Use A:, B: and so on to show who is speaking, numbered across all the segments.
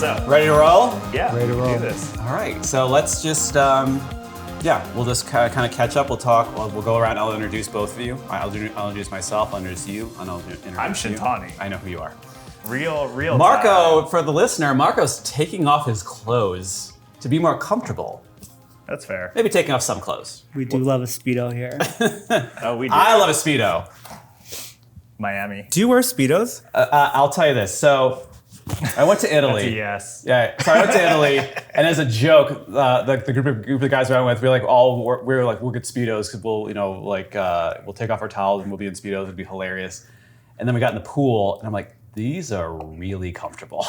A: up?
B: Ready to roll?
A: Yeah,
C: Ready to roll.
A: do this.
B: All right, so let's just, we'll just kind of catch up. We'll talk. We'll go around. I'll introduce both of you. I'll introduce myself. I'll introduce you. And I'll introduce
A: I'm Shintani.
B: I know who you are.
A: Real
B: Marco,
A: time.
B: for the listener, Marco's taking off his clothes to be more comfortable.
A: That's fair.
B: Maybe taking off some clothes.
C: We do love a Speedo here.
A: Oh, we do.
B: I love a Speedo.
A: Miami.
C: Do you wear Speedos?
B: I'll tell you this. So I went to Italy.
A: That's a yes.
B: Yeah, so I went to Italy, and as a joke, the group of guys we went with, we were like, we'll get Speedos because we'll take off our towels and we'll be in Speedos. It'd be hilarious. And then we got in the pool, and I'm like, these are really comfortable.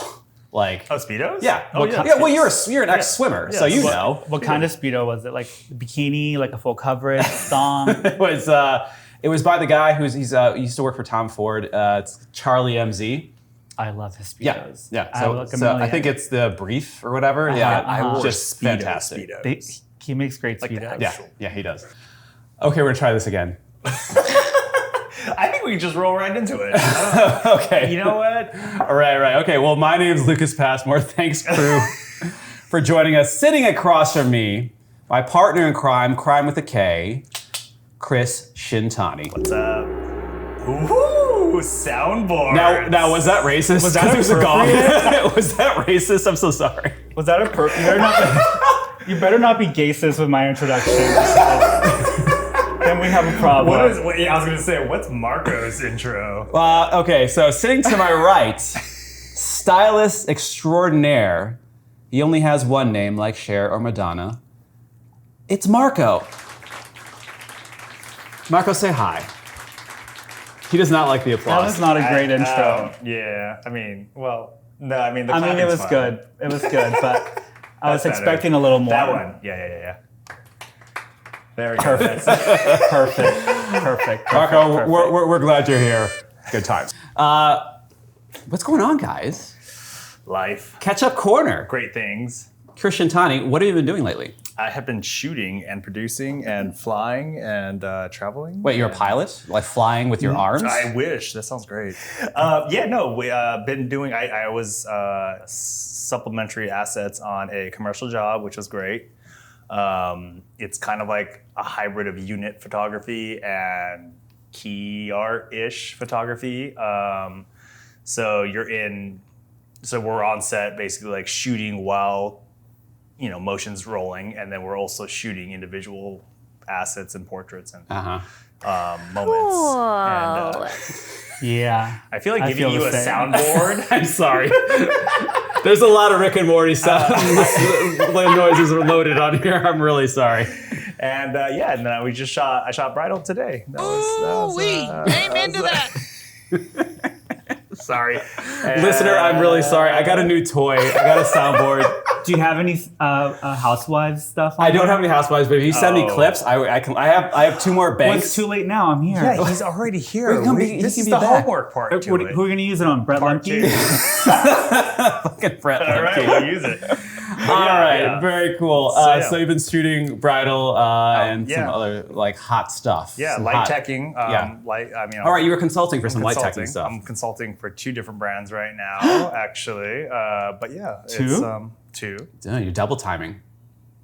B: Like,
A: Oh, Speedos?
B: yeah,
A: Oh, yeah.
B: yeah. Well, you're an ex-swimmer, so you know.
C: What kind of Speedo was it? Like bikini, like a full coverage, thong?
B: It was by the guy he used to work for Tom Ford. It's Charlie MZ.
C: I love his
B: Yeah,
C: Speedos.
B: yeah. So I think it's the brief or whatever. Yeah,
A: I wore
B: just
A: Speedo
B: fantastic.
A: Speedos.
C: He makes great
A: Like the
C: Speedos.
B: Yeah, he does. Okay, we're gonna try this again.
A: I think we can just roll right into it.
B: Okay.
A: You know what?
B: Right. Okay, well, my name's Lucas Passmore. Thanks, crew, for joining us. Sitting across from me, my partner in crime with a K, Chris Shintani.
A: What's up? Ooh, soundboard.
B: Now, was that racist?
C: Was that
B: 'Cause there's a gong.
C: appropriate?
B: Was that racist? I'm so sorry.
C: Was that you better not be gaysis with my introduction. Then we have a problem.
A: I was gonna say, what's Marco's intro?
B: Okay, so sitting to my right, stylist extraordinaire. He only has one name, like Cher or Madonna. It's Marco. Marco, say hi. He does not like the
C: That
B: applause.
C: was not a great intro.
A: Yeah, I mean, well, no, I mean, the
C: I mean, it
A: clapping's
C: was
A: fine.
C: good. It was good, but I was
A: That's better.
C: expecting a little more.
A: That one. Yeah. There we go.
C: Perfect. Perfect.
B: Marco, we're glad you're here. Good times. What's going on, guys?
A: Life.
B: Catch up corner.
A: Great things.
B: Chris Shintani, what have you been doing lately?
A: I have been shooting and producing and flying and traveling.
B: Wait, you're a pilot? Like flying with your arms?
A: I wish. That sounds great. We been doing. I was supplementary assets on a commercial job, which was great. It's kind of like a hybrid of unit photography and key art-ish photography. So we're on set basically like shooting while motion's rolling, and then we're also shooting individual assets and portraits and moments.
D: Cool.
A: And
C: Yeah.
A: I feel like
C: I
A: giving
C: feel
A: you
C: the
A: a
C: same.
A: soundboard.
B: I'm sorry. There's a lot of Rick and Morty sound noises loaded on here. I'm really sorry.
A: And and then I shot Bridal today.
D: Amen to that.
A: Sorry.
B: Listener, I'm really sorry. I got a new toy. I got a soundboard.
C: Do you have any housewives stuff on
B: I don't
C: there?
B: have any housewives, but if you send me clips, I have two more
C: Well,
B: banks.
C: it's too late now. I'm here.
A: Yeah, he's already here.
B: He
A: This
B: can
A: is
B: be
A: the
B: back.
A: homework part to
C: Who are
A: it.
C: we going to use it on? Brett
A: Part
C: Lemke?
A: two.
B: Fucking Brett
A: All right,
B: Lemke.
A: we'll use it.
B: All right, very cool.
A: So,
B: So you've been shooting bridal and some
A: yeah.
B: other like hot stuff.
A: Yeah,
B: Some
A: light
B: hot-
A: teching.
B: Yeah.
A: All
B: All right, you were consulting for some light teching stuff.
A: I'm consulting for 2 different brands right now, actually. But yeah,
C: Two?
A: it's 2.
B: You're double timing.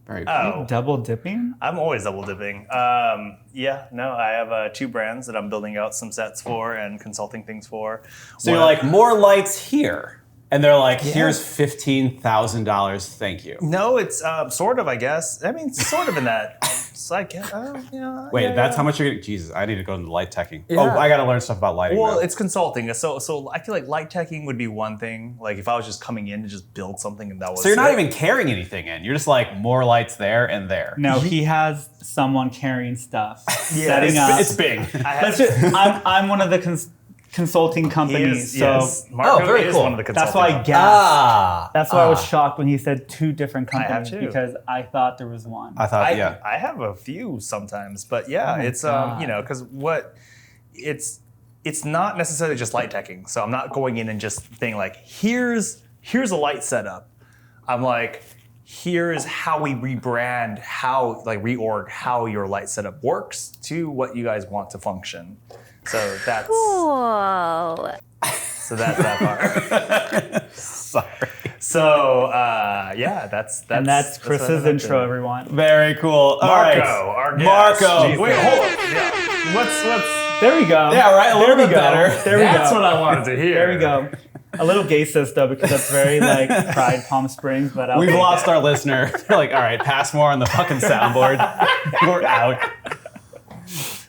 B: Very cool.
A: Oh,
C: Double dipping?
A: I'm always double dipping. I have 2 brands that I'm building out some sets for and consulting things for.
B: So you're like, more lights here. And they're like, here's $15,000, thank you.
A: No, it's sort of, I guess. I mean, sort of in that. It's like,
B: Wait, that's how much you're getting? Jesus, I need to go into light teching.
A: Yeah.
B: Oh, I got to learn stuff about lighting.
A: Well,
B: though.
A: it's consulting. So I feel like light teching would be one thing. Like if I was just coming in to just build something and that was
B: So you're not
A: it.
B: even carrying anything in. You're just like, more lights there and there.
C: No, he has someone carrying stuff,
A: Yeah,
C: setting up.
B: It's big.
A: I have,
C: Let's just, I'm one of the consulting companies,
A: Marco
B: very
A: is
B: cool.
A: one of the
C: that's
A: consulting.
C: why I gasped.
B: Ah.
C: That's why I was shocked when he said 2 different
A: have
C: companies
A: two.
C: because I thought there was one.
B: I thought, yeah.
A: I have a few sometimes, but yeah,
C: my
A: it's
C: God.
A: because it's not necessarily just light teching. So I'm not going in and just being like, here's a light setup. I'm like, here's how we rebrand, reorg how your light setup works to what you guys want to function. So that's
D: Cool.
A: so that's that part.
B: Sorry.
A: So yeah, that's
C: And that's
A: what
C: Chris's
A: I've been up
C: intro,
A: to.
C: everyone.
B: Very cool. All
A: Marco,
B: right.
A: our guest.
B: Marco.
A: Jeez, wait, hold on. Yeah. What's
C: There we go.
B: Yeah, right. A little bit better.
C: There we
A: That's
C: go.
A: what I wanted to hear.
C: There we go. A little gay sis though, because that's very like Pride Palm Springs, but
B: We've lost our listener. They're like, all right, pass more on the fucking soundboard. We're out.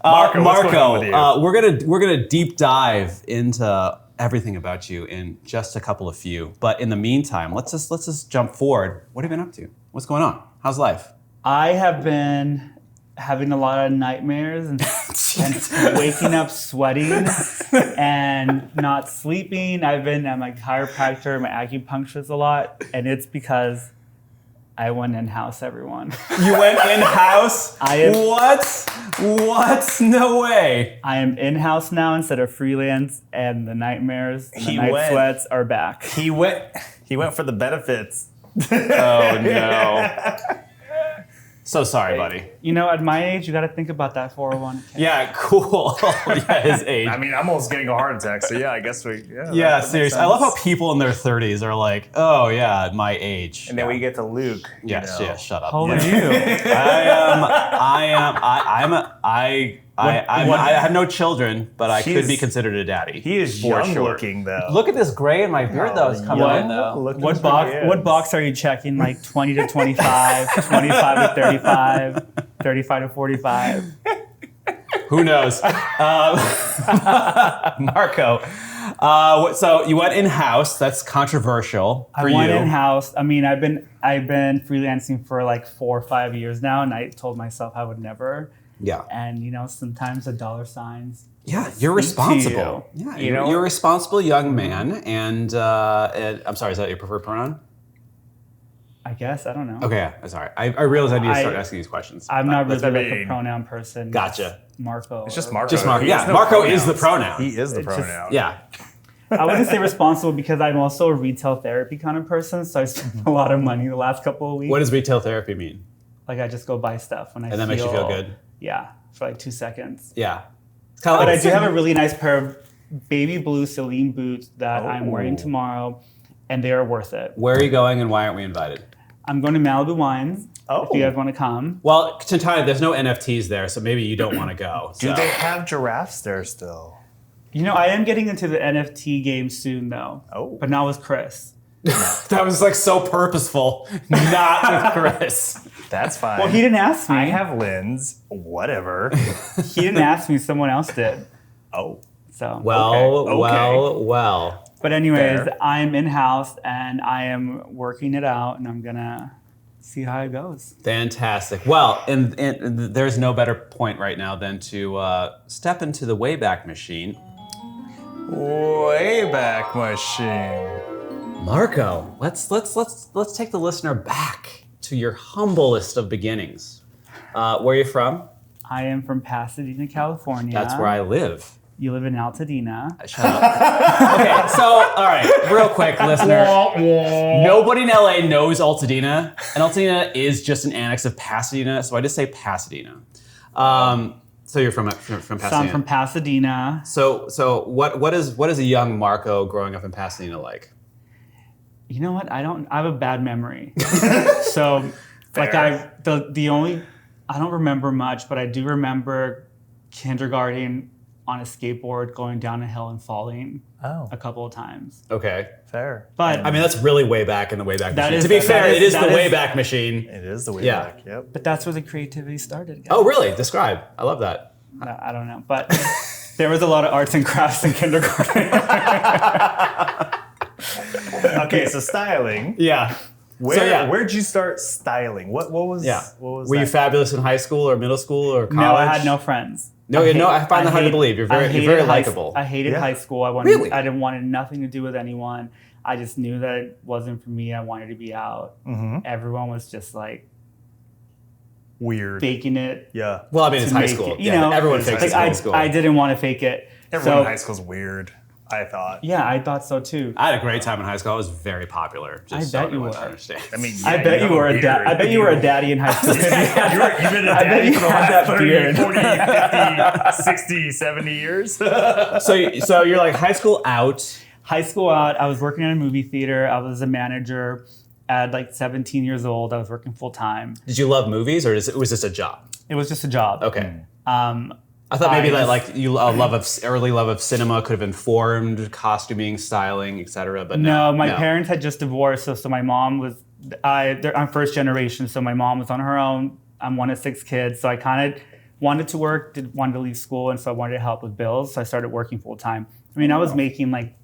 A: Marco, what's going on with you?
B: We're gonna deep dive into everything about you in just a couple of few. But in the meantime, let's just jump forward. What have you been up to? What's going on? How's life?
C: I have been having a lot of nightmares and waking up sweating and not sleeping. I've been at my chiropractor, my acupuncturist a lot, and it's because I went in-house, everyone.
B: You went in-house?
C: I am-
B: What? No way.
C: I am in-house now instead of freelance, and the nightmares and the
A: He
C: night
A: went.
C: sweats are back.
A: He went for the benefits.
B: Oh no. So sorry, buddy.
C: You know, at my age, you got to think about that 401k.
B: Yeah, cool. Yeah, his age.
A: I mean, I'm almost getting a heart attack, so yeah, I guess we. Yeah,
B: Yeah,
A: that makes
B: seriously. I love how
A: sense.
B: people in their 30s are like, oh yeah, at my age.
A: And then we get to Luke.
B: Yes,
A: you know.
B: yeah, shut up.
C: How old
B: Yeah.
C: are you?
B: I have no children, but I could
A: He's-
B: be considered a daddy.
A: He is
B: for
A: young
B: sure.
A: looking though.
B: Look at this gray in my beard though. It's coming in though.
A: Look at
C: What
A: this
C: box?
A: begins.
C: What box are you checking? Like 20 to 25, 25 to 35, 35 to 45.
B: Who knows? Marco. So you went in house. That's controversial for
C: I went
B: you.
C: in house. I mean, I've been freelancing for like 4 or 5 years now, and I told myself I would never.
B: Yeah.
C: And you know, sometimes the dollar signs.
B: Yeah, you're
C: speak to
B: responsible.
C: you.
B: Yeah,
A: You know-
B: you're a responsible young man, and I'm sorry, is that your preferred pronoun?
C: I guess I don't know.
B: Okay, yeah, sorry. I realized I need to start
C: I-
B: asking these questions.
C: I'm not
A: Does
C: really
A: that
C: like a
A: mean-
C: pronoun person.
B: Gotcha.
C: Marco.
A: It's just
C: or-
A: Marco.
B: Just Marco.
A: He
B: Yeah,
A: has no
B: Marco is
A: pronouns.
B: the pronoun.
A: He is the
C: It's just-
A: pronoun.
B: Yeah.
C: I wouldn't say responsible because I'm also a retail therapy kind of person, so I spent a lot of money the last couple of weeks.
B: What does retail therapy mean?
C: Like I just go buy stuff when I
B: And that makes you feel good?
C: Yeah, for like 2 seconds.
B: Yeah. It's kind of
C: But
B: like
C: I do have a really nice pair of baby blue Celine boots that I'm wearing
A: Oh.
C: tomorrow, and they are worth it.
B: Where are you going and why aren't we invited?
C: I'm going to Malibu Wines.
A: Oh.
C: If you guys want to come.
B: Well, Shintani, there's no NFTs there, so maybe you don't want to go.
A: Do
B: so.
A: they have giraffes there still?
C: You know, I am getting into the NFT game soon, though.
A: Oh.
C: But not with Chris.
B: That was like so purposeful. Not with Chris.
A: That's fine.
C: Well, he didn't ask me.
A: I have lens. Whatever.
C: He didn't ask me. Someone else did.
A: Oh.
C: So.
B: Well,
A: Okay.
B: well.
C: But anyways,
A: Fair.
C: I'm in house and I am working it out, and I'm gonna see how it goes.
B: Fantastic. Well, and there's no better point right now than to step into the Wayback Machine.
A: Wayback Machine.
B: Marco, let's take the listener back to your humblest of beginnings. Where are you from?
C: I am from Pasadena, California.
B: That's where I live.
C: You live in Altadena.
B: Shut up. Okay, so all right, real quick, listener. Nobody in LA knows Altadena, and Altadena is just an annex of Pasadena, so I just say Pasadena. So you're from Pasadena.
C: So I'm from Pasadena.
B: So what is a young Marco growing up in Pasadena like?
C: You know what? I have a bad memory. So like
A: Fair.
C: I don't remember much, but I do remember kindergarten on a skateboard going down a hill and falling
A: Oh.
C: a couple of times.
B: Okay.
A: Fair.
C: But
B: I mean, that's really way back in the Wayback
C: That
B: Machine.
C: is-
B: To be
C: that
B: fair,
C: is-
B: it is the
C: that is-
B: Wayback Machine.
A: It is the
B: Yeah.
A: Wayback. Yep.
C: but that's where the creativity started. Guys.
B: Oh, really? Describe. I love that.
C: I don't know, but there was a lot of arts and crafts in kindergarten.
A: Okay, so styling.
B: Yeah.
A: Where'd you start styling? What was
B: Yeah.
A: what was
B: Were you
A: that?
B: fabulous in high school or middle school or college?
C: No, I had no friends.
B: No, I find that hard to believe. You're very likable.
C: I hated
A: Yeah.
C: high school.
B: Really?
C: I didn't want nothing to do with anyone. I just knew that it wasn't for me. I wanted to be out.
A: Mm-hmm.
C: Everyone was just like
A: Weird.
C: faking it.
A: Yeah.
B: Well, I mean, it's
C: to
B: high
C: make
B: school.
C: it, you know,
B: everyone
A: it's
B: fakes
A: high
B: it in
C: Like
B: high school.
C: I didn't want to fake it.
A: Everyone
C: So
A: in high school's weird, I thought.
C: yeah, I thought so too.
B: I had a great time in high school. I was very popular. Just
C: I
B: so
C: bet you
B: everyone
C: were.
B: understands.
A: I mean,
C: I bet you were a dad. I bet you were a daddy in high school.
A: You've been a
C: I bet
A: daddy
C: you
A: for the
C: had
A: last
C: that
A: 30,
C: beard.
A: 40, 50, 60, 70 years.
B: so you're like high school out.
C: high school out, I was working in a movie theater. I was a manager at like 17 years old. I was working full time.
B: Did you love movies, or was this a job?
C: It was just a job.
B: Okay.
C: Um,
B: I thought maybe
C: I
B: that like you early love of cinema could have informed costuming, styling, etc. But
C: no, my parents had just divorced, so my mom was. I'm first generation, so my mom was on her own. I'm one of 6 kids, so I kind of wanted to work, wanted to leave school, and so I wanted to help with bills. So I started working full time. I mean, I was making like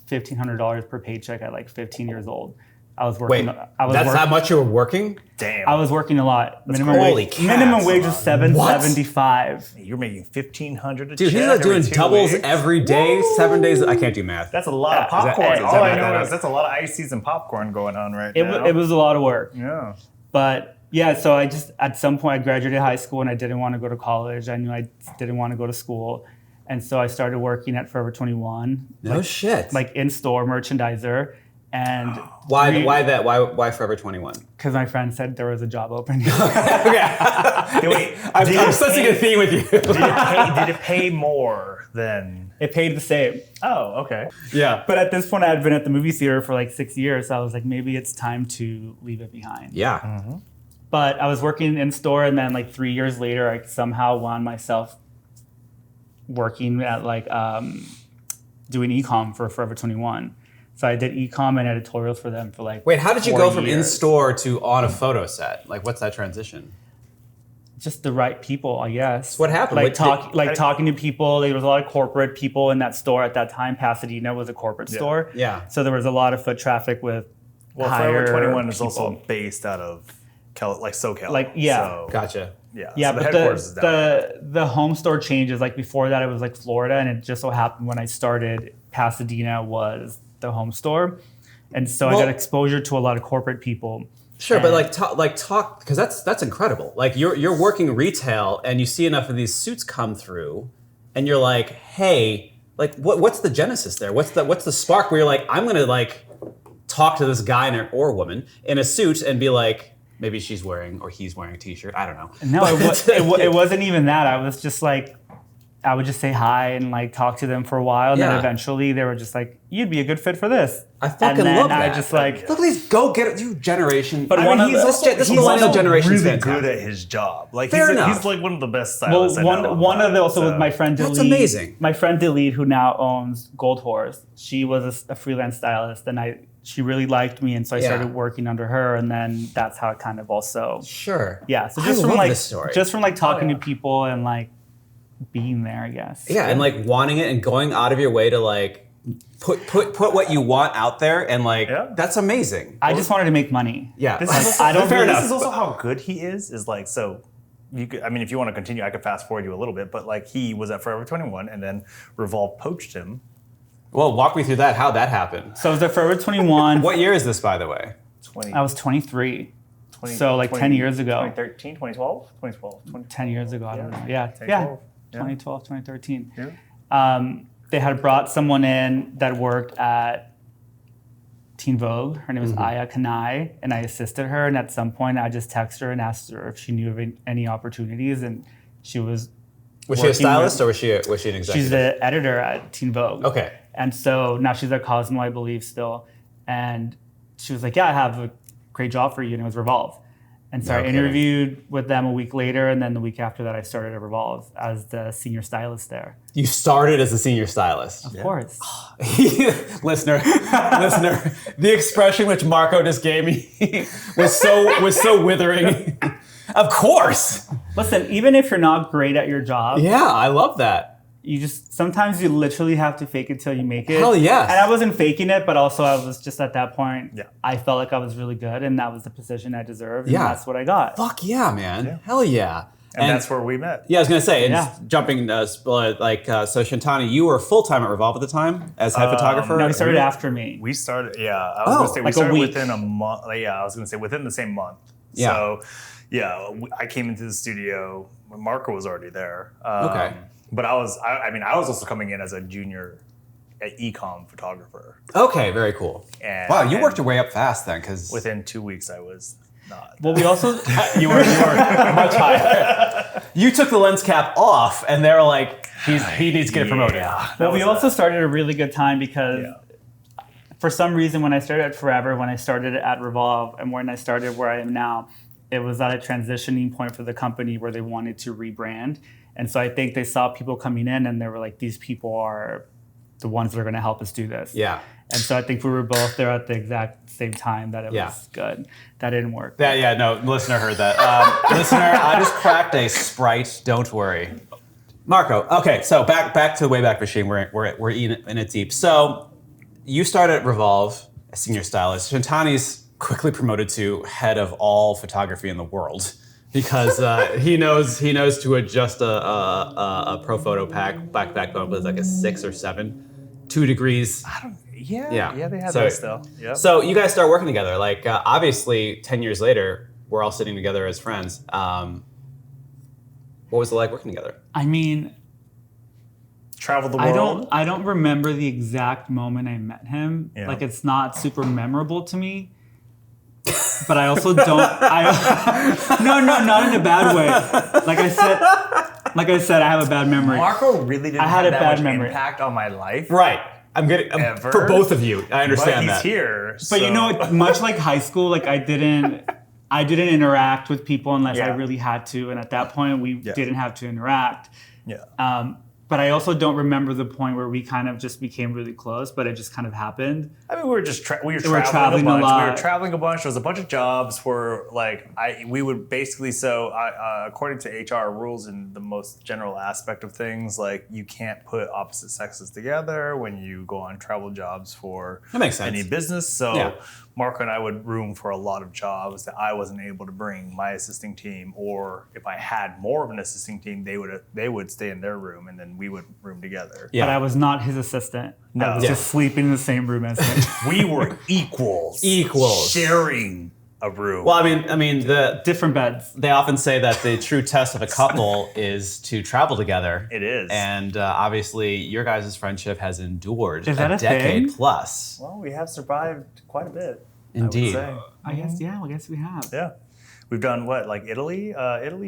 C: $1,500 per paycheck at like 15 years old. I was working.
B: Wait, that's how much you were working?
A: Damn.
C: I was working a lot.
B: Holy cats.
C: Minimum wage was $7.75.
A: You're making $1,500 a
B: Dude,
A: check
B: he's like doing
A: every 2
B: doubles
A: weeks.
B: every day, 7 days. I can't do math.
A: That's a lot of popcorn.
B: is that
A: All I
B: math
A: know
B: out?
A: is that's a lot of ices and popcorn going on right now.
C: It was a lot of work.
A: Yeah.
C: But yeah, so I just, at some point, I graduated high school and I didn't want to go to college. I knew I didn't want to go to school. And so I started working at Forever 21.
B: No shit.
C: Like in-store merchandiser. And
B: Why that? Why Forever 21?
C: because my friend said there was a job opening.
A: Wait,
B: I'm sensing a theme with you.
A: did it pay more than?
C: It paid the same.
A: Oh, okay.
B: Yeah.
C: But at this point, I had been at the movie theater for like 6 years. So I was like, maybe it's time to leave it behind.
B: Yeah.
C: But I was working in store, and then like 3 years later, I somehow wound myself working at like doing e-com for Forever 21. So I did e-com and editorials for them for like.
B: Wait, how did you
C: 4
B: go from
C: years.
B: in store to on a photo set? Like, what's that transition?
C: Just the right people, I guess.
B: What happened?
C: Like talking to people. There was a lot of corporate people in that store at that time. Pasadena was a corporate store.
B: Yeah.
C: So there was a lot of foot traffic with.
A: Well,
C: higher
A: Forever 21 is
C: people.
A: also based out of SoCal.
C: Like, yeah.
A: So,
B: Gotcha.
A: yeah.
C: Yeah,
A: so the
C: but
A: headquarters is down.
C: the home store changes. Like before that, it was like Florida, and it just so happened when I started, Pasadena was the home store, and so I got exposure to a lot of corporate people.
B: Sure, but talk because that's incredible. Like you're working retail and you see enough of these suits come through, and you're like, hey, like what's the genesis there? What's the spark where you're like, I'm gonna like talk to this guy or woman in a suit and be like, maybe she's wearing or he's wearing a t-shirt. I don't know.
C: No, it wasn't even that. I was just like, I would just say hi and like talk to them for a while, and then eventually they were just like, "You'd be a good fit for this."
B: I fucking
C: and then
B: love that.
C: I just like,
B: look at these go-getter generation.
C: But
B: I
C: one
B: mean,
C: of the-
B: this
C: he's
B: millennial
C: also
B: generation's
A: really
B: fantastic.
A: good at his job. Like
B: Fair
A: he's
B: enough.
A: like one of the best stylists.
C: well,
A: I know
C: one of the also
A: so.
C: with my friend Delete.
B: That's amazing.
C: My friend Delete, who now owns Gold Horse, she was a freelance stylist, and she really liked me, and so I started working under her, and then that's how it kind of also.
B: Sure.
C: Yeah. So
B: I
C: just from
B: love
C: like
B: this story.
C: just from like talking to people and like being there, I guess.
B: Yeah, and like wanting it and going out of your way to like put what you want out there, and like that's amazing.
C: I just wanted to make money.
B: Yeah,
A: This is also,
C: I don't
A: fair
C: really-
A: This is also how good he is like so. You could, I mean, if you want to continue, I could fast forward you a little bit, but like he was at Forever 21, and then Revolve poached him.
B: Well, walk me through that. How that happened.
C: So I was at Forever 21.
B: What year is this, by the way?
C: I was 23. So like 10 years ago.
A: 2013, 2012, 2012,
C: 10 years ago, I don't know. Yeah.
A: 2012.
C: 2012, 2013.
A: Yeah.
C: They had brought someone in that worked at Teen Vogue. Her name was Aya Kanai, and I assisted her. And at some point, I just texted her and asked her if she knew of any opportunities, and she was.
B: Was she a stylist or was she an executive?
C: She's the editor at Teen Vogue.
B: Okay.
C: And so now she's at Cosmo, I believe, still. And she was like, "Yeah, I have a great job for you," and it was Revolve. And so I interviewed with them a week later, and then the week after that, I started at Revolve as the senior stylist there.
B: You started as a senior stylist.
C: Of course.
B: listener, the expression which Marco just gave me was so withering. Of course.
C: Listen, even if you're not great at your job,
B: Yeah, I love that.
C: sometimes you literally have to fake it till you make it.
B: Hell yes.
C: And I wasn't faking it, but also I was just at that point,
A: Yeah.
C: I felt like I was really good, and that was the position I deserved, and
B: Yeah.
C: that's what I got.
B: Fuck yeah, man. Hell yeah.
A: And that's where we met.
B: Yeah, I was gonna say, and
C: Yeah.
B: jumping, so Shintani, you were full time at Revolve at the time as head photographer.
C: No, he started after me.
A: We started, I was going to say, we
C: like a
A: started
C: week.
A: within a month. Yeah, I was going to say within the same month.
B: Yeah.
A: So, I came into the studio when Marco was already there.
B: Okay.
A: But I was also coming in as a junior e-com photographer.
B: Okay, very cool.
A: And,
B: Wow, you
A: and
B: worked your way up fast then, because
A: Within 2 weeks, I was not.
C: Well, we also,
B: you were much higher. You took the lens cap off, and they were like, he needs to get promoted.
A: Yeah,
C: we also started a really good time because for some reason, when I started at Forever, when I started at Revolve, and when I started where I am now, it was at a transitioning point for the company where they wanted to rebrand. And so I think they saw people coming in and they were like, these people are the ones that are going to help us do this.
B: Yeah.
C: And so I think we were both there at the exact same time that it was good. That didn't work.
B: No, listener heard that. Listener, I just cracked a Sprite. Don't worry. Marco, okay, so back to the Wayback Machine. We're in it deep. So you started at Revolve as senior stylist. Shintani's quickly promoted to head of all photography in the world because he knows to adjust a pro photo backbone with like a 6 or 7, 2 degrees.
A: Yeah, they had that still. Yep.
B: So you guys start working together. Like obviously, 10 years later, we're all sitting together as friends. What was it like working together?
C: I mean,
A: Travel the world.
C: I don't remember the exact moment I met him.
A: Yeah.
C: Like it's not super memorable to me. But I also don't. No, not in a bad way. Like I said, I have a bad memory.
A: Marco really didn't have that much
C: memory.
A: impact on my life.
B: Right. I'm getting
A: Ever.
B: for both of you. I understand
A: But
B: that.
A: he's here.
C: But you know, much like high school, like I didn't interact with people unless I really had to, and at that point we didn't have to interact.
A: Yeah.
C: But I also don't remember the point where we kind of just became really close, but it just kind of happened.
A: I mean, we were
C: traveling
A: traveling a bunch.
C: a lot.
A: We were traveling a bunch. There was a bunch of jobs where, we would basically. According to HR rules and the most general aspect of things, like you can't put opposite sexes together when you go on travel jobs for
B: That makes sense.
A: any business. So
B: Yeah.
A: Marco and I would room for a lot of jobs that I wasn't able to bring my assisting team, or if I had more of an assisting team, they would stay in their room and then we would room together.
B: Yeah.
C: But I was not his assistant.
A: No.
C: I was just sleeping in the same room as him.
A: We were equals. Sharing a room.
B: Well, I mean,
C: Different beds.
B: they often say that the true test of a couple is to travel together.
A: It is.
B: And obviously, your guys' friendship has endured
C: Is that a
B: decade
C: thing?
B: plus.
A: Well, we have survived quite a bit.
B: Indeed.
A: I would say.
C: I guess we have.
A: Yeah. We've done what, like Italy,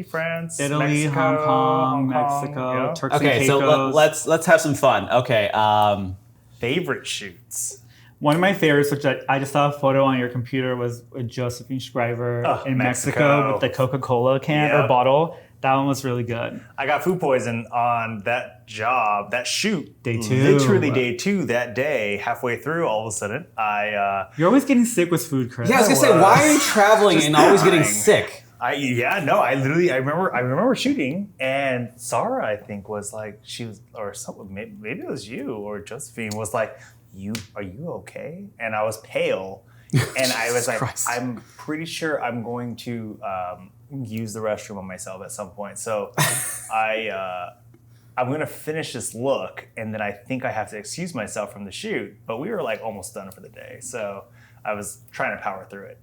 A: France,
C: Italy,
A: Mexico,
C: Hong Kong, Mexico,
A: yeah.
C: Turks and
B: Okay,
C: Caicos.
B: so let's have some fun. Okay.
A: Favorite shoots.
C: One of my favorites, which I just saw a photo on your computer, was with Josephine Shriver in Mexico
A: Mexico.
C: with the Coca-Cola can or
A: Yep.
C: bottle. That one was really good.
A: I got food poison on that job, that shoot.
C: Day 2.
A: Literally day 2 that day, halfway through, all of a sudden,
C: You're always getting sick with food, Chris.
B: Yeah, I was gonna say, why are you traveling and always getting
A: dying.
B: sick?
A: I remember shooting, and Sarah, I think, was like, maybe it was you or Josephine was like, are you okay? And I was pale, and I was like,
B: Christ.
A: I'm pretty sure I'm going to use the restroom on myself at some point. So I'm going to finish this look, and then I think I have to excuse myself from the shoot. But we were like almost done for the day, so I was trying to power through it.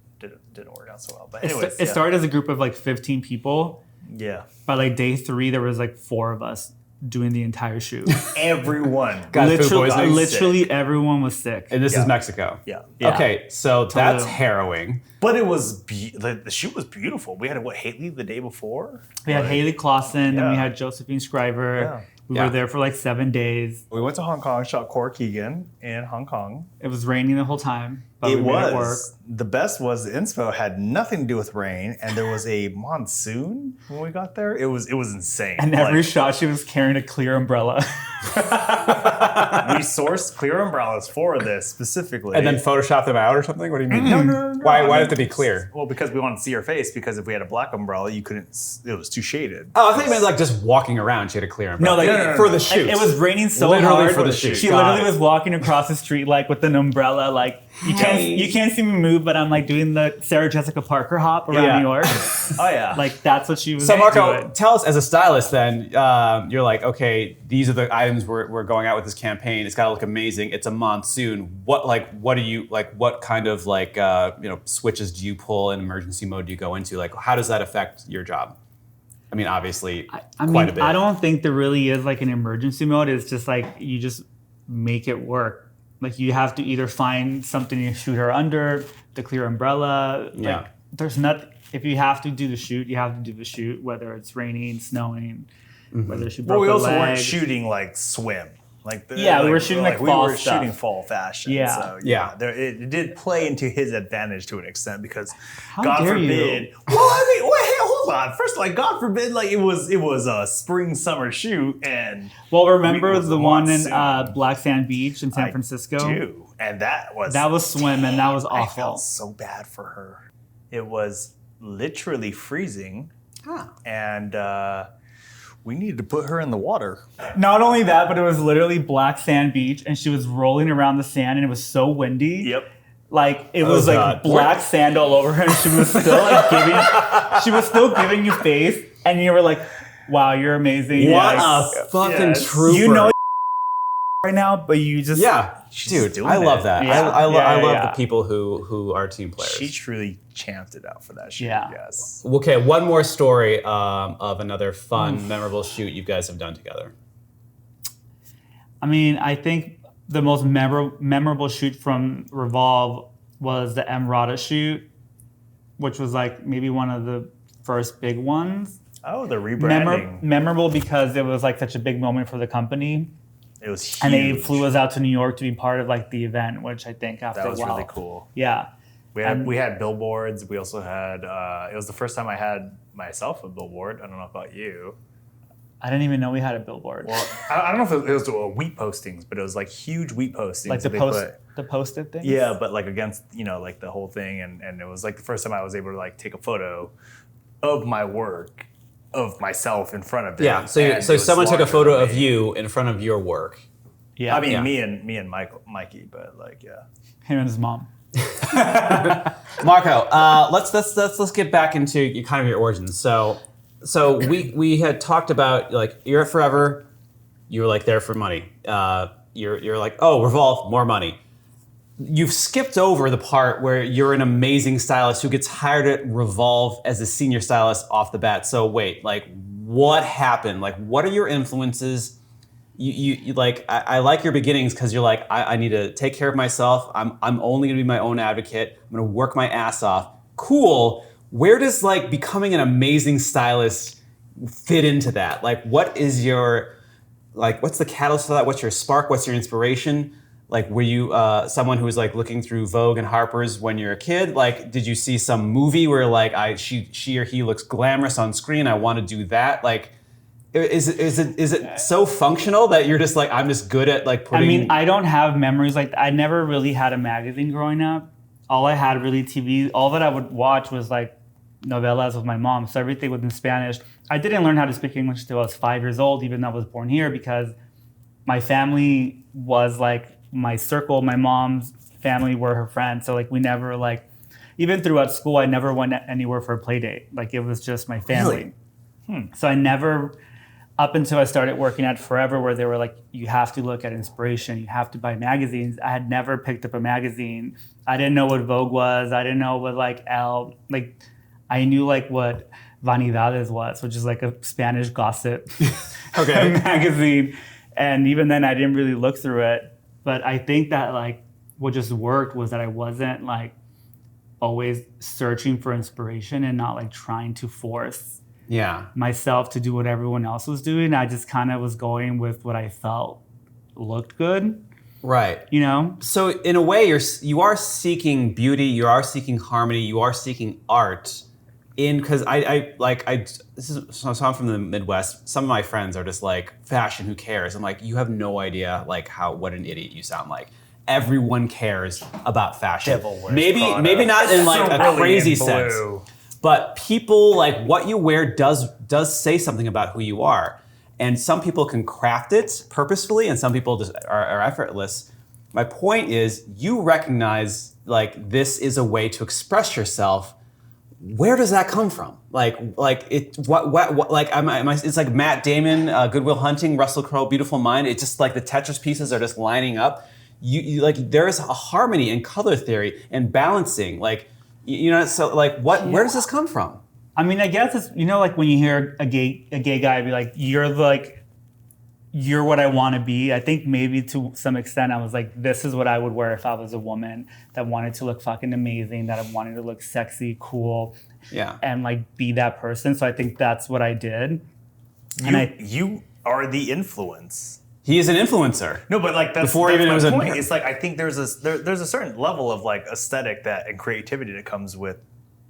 A: Didn't work out so well. But anyways,
C: It started as a group of like 15 people.
A: Yeah.
C: By like day 3, there was like 4 of us doing the entire shoot.
A: Everyone
B: Got food poisoning?
C: Literally everyone was sick.
B: And this
A: Yeah.
B: is Mexico.
A: Yeah.
B: Okay, so that's
C: Totally.
B: harrowing.
A: But it was the shoot was beautiful. We had Haley the day before.
C: We had Haley Clausen, then we
A: Yeah.
C: had Josephine Shriver.
A: Yeah.
C: We
B: Yeah.
C: were there for like 7 days.
A: We went to Hong Kong, shot Cora Keegan in Hong Kong.
C: It was raining the whole time, but
A: It
C: we made it work.
A: was. The best was the inspo had nothing to do with rain, and there was a monsoon when we got there. It was insane.
C: And every shot, she was carrying a clear umbrella.
A: We sourced clear umbrellas for this specifically.
B: And then Photoshop them out or something? What do you mean?
A: No.
B: Why
A: I
B: did
A: mean,
B: it be clear?
A: Well, because we wanted to see her face. Because if we had a black umbrella, you couldn't. It was too shaded.
B: Oh, I thought you meant like just walking around. She had a clear umbrella.
C: No,
B: for the shoot.
C: It was raining so
B: Literally
C: hard.
B: for the shoot.
C: She
B: Got
C: literally
B: it.
C: was walking across the street like with an umbrella, like you can't see me move, but I'm like doing the Sarah Jessica Parker hop around
B: Yeah.
C: New York.
A: Oh yeah.
C: Like that's what she was.
B: So Marco,
C: doing.
B: tell us as a stylist then, you're like, okay, these are the items we're going out with this campaign. It's got to look amazing. It's a monsoon. What kind of switches do you pull in emergency mode do you go into? Like, how does that affect your job? I mean, obviously,
C: I
B: quite a
C: mean,
B: bit.
C: I don't think there really is like an emergency mode. It's just like you just make it work. Like you have to either find something to shoot her under, the clear umbrella.
B: Yeah.
C: Like there's nothing. If you have to do the shoot, you have to do the shoot, whether it's raining, snowing, whether she broke
A: Well, we
C: a
A: also
C: leg.
A: weren't shooting like swim. Like
C: we were shooting like fall
A: we were
C: stuff.
A: shooting fall fashion.
C: Yeah.
A: So
B: Yeah.
A: it did play into his advantage to an extent because
C: How
A: God
C: dare
A: forbid.
C: you?
A: Well, I mean, wait, hey, hold on. First, like God forbid, like it was a spring summer shoot, and
C: Well, remember
A: it was
C: the
A: a
C: one in
A: monsoon.
C: Black Sand Beach in San
A: I
C: Francisco?
A: do, and that was
C: swim, and that was
A: I
C: awful.
A: felt so bad for her. It was literally freezing, and we needed to put her in the water.
C: Not only that, but it was literally Black Sand Beach, and she was rolling around the sand, and it was so windy.
A: Yep.
C: Like it was like
B: God.
C: black sand all over her, and she was still giving you face, and you were like, "Wow, you're amazing."
B: What
C: Yes.
B: a fucking
A: Yes.
B: trooper.
C: You know right now, but you just
A: She's
B: dude,
A: doing
B: I love
A: it.
B: that.
C: Yeah.
B: I love
C: Yeah.
B: the people who are team players.
A: She truly champed it out for that shoot.
C: Yeah.
A: Yes.
B: Okay, one more story of another fun, memorable shoot you guys have done together.
C: I mean, I think the most memorable shoot from Revolve was the Emrata shoot, which was like maybe one of the first big ones.
A: Oh, the rebranding.
C: Memorable because it was like such a big moment for the company.
A: It was huge.
C: And they flew us out to New York to be part of like the event, which I think after
A: That was
C: a while.
A: really cool.
C: Yeah.
A: We had billboards. We also had. It was the first time I had myself a billboard. I don't know about you.
C: I didn't even know we had a billboard.
A: Well, I don't know if it was wheat postings, but it was like huge wheat postings.
C: like the
A: that they
C: post,
A: put-
C: the posted thing.
A: Yeah, but like against like the whole thing, and it was like the first time I was able to like take a photo of my work, of myself in front of it.
B: Yeah, so
A: and it was
B: someone took a
A: larger
B: photo
A: than
B: of
A: me.
B: you in front of your work.
C: Yeah.
A: I mean,
B: Yeah.
A: me and Mikey, but like yeah.
C: him and his mom.
B: Marco, let's get back into kind of your origins. So we had talked about like you're at Forever, you were like there for money. You're like, oh, Revolve, more money. You've skipped over the part where you're an amazing stylist who gets hired at Revolve as a senior stylist off the bat. So wait, like what happened? Like what are your influences? You like I like your beginnings because you're like I need to take care of myself. I'm only gonna be my own advocate. I'm gonna work my ass off. Cool. Where does like becoming an amazing stylist fit into that? Like what is your what's the catalyst for that? What's your spark? What's your inspiration? Like were you someone who was like looking through Vogue and Harper's when you're a kid? Like did you see some movie where like she or he looks glamorous on screen? I want to do that. Like is it so functional that you're just like I'm just good at like putting?
C: I mean, I don't have memories like I never really had a magazine growing up. All I had really TV. All that I would watch was like novelas with my mom. So everything was in Spanish. I didn't learn how to speak English until I was 5 years old, even though I was born here, because my family was like my circle. My mom's family were her friends. So like we never like, even throughout school, I never went anywhere for a play date. Like it was just my family.
A: Really?
C: So I never, up until I started working at Forever, where they were like, you have to look at inspiration, you have to buy magazines. I had never picked up a magazine. I didn't know what Vogue was. I didn't know what like Elle, like I knew like what Vanidades was, which is like a Spanish gossip magazine. And even then I didn't really look through it. But I think that like what just worked was that I wasn't like always searching for inspiration and not like trying to force myself to do what everyone else was doing. I just kind of was going with what I felt looked good.
B: Right.
C: You know? So
B: in a way, you are seeking beauty, you are seeking harmony, you are seeking art. Because so I'm from the Midwest. Some of my friends are just like, fashion, who cares? I'm like, you have no idea like what an idiot you sound like. Everyone cares about fashion. Maybe not in like a crazy sense. But people, like what you wear does say something about who you are. And some people can craft it purposefully and some people just are effortless. My point is you recognize like this is a way to express yourself. Where does that come from? It's like Matt Damon, Good Will Hunting, Russell Crowe, Beautiful Mind. It's just like the Tetris pieces are just lining up. You like there's a harmony in color theory and balancing. Like so like where does this come from?
C: I mean, I guess it's like when you hear a gay guy be like, you're what I want to be. I think maybe to some extent I was like, this is what I would wear if I was a woman that wanted to look fucking amazing, that I wanted to look sexy, cool, and like be that person. So I think that's what I did.
A: You are the influence.
B: He is an influencer.
A: No, but like that's,
B: Before
A: that's
B: even
A: my
B: it was a
A: point.
B: nerd.
A: It's like I think there's a certain level of like aesthetic that and creativity that comes with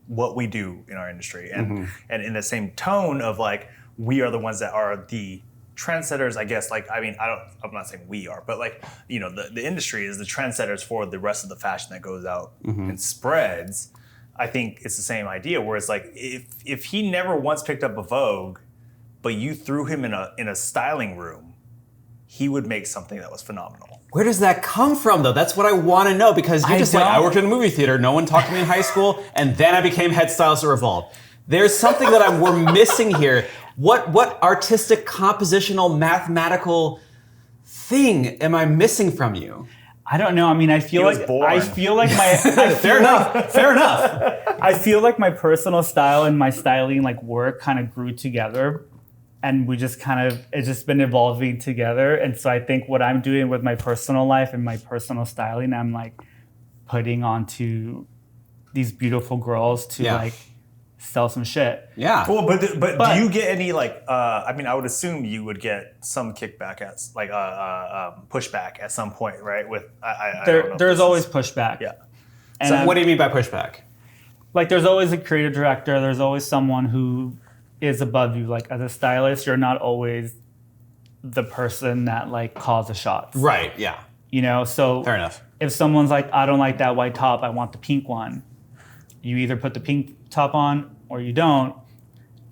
A: what we do in our industry, and in the same tone of like we are the ones that are the trendsetters, I guess. Like, I mean, I'm not saying we are, but like, you know, the industry is the trendsetters for the rest of the fashion that goes out and spreads. I think it's the same idea where it's like if he never once picked up a Vogue, but you threw him in a styling room, he would make something that was phenomenal.
B: Where does that come from, though? That's what I want to know, because you're just like, I worked in a movie theater, no one talked to me in high school, and then I became head stylist at Revolve. There's something that we're missing here. What artistic, compositional, mathematical thing am I missing from you?
C: I don't know. I mean, I feel like my
B: Fair enough.
C: I feel like my personal style and my styling like work kind of grew together, and we just it's just been evolving together. And so I think what I'm doing with my personal life and my personal styling, I'm like putting onto these beautiful girls to like sell some shit.
B: Yeah.
A: Cool, but do you get any like? I mean, I would assume you would get some kickback at like pushback at some point, right? With I don't know
C: there's always pushback.
A: Yeah.
C: And
B: So what do you mean by pushback?
C: like there's always a creative director. There's always someone who is above you. Like as a stylist, you're not always the person that like calls the shots.
B: Right. Yeah.
C: You know, so
B: Fair enough.
C: if someone's like, I don't like that white top, I want the pink one. You either put the pink top on or you don't.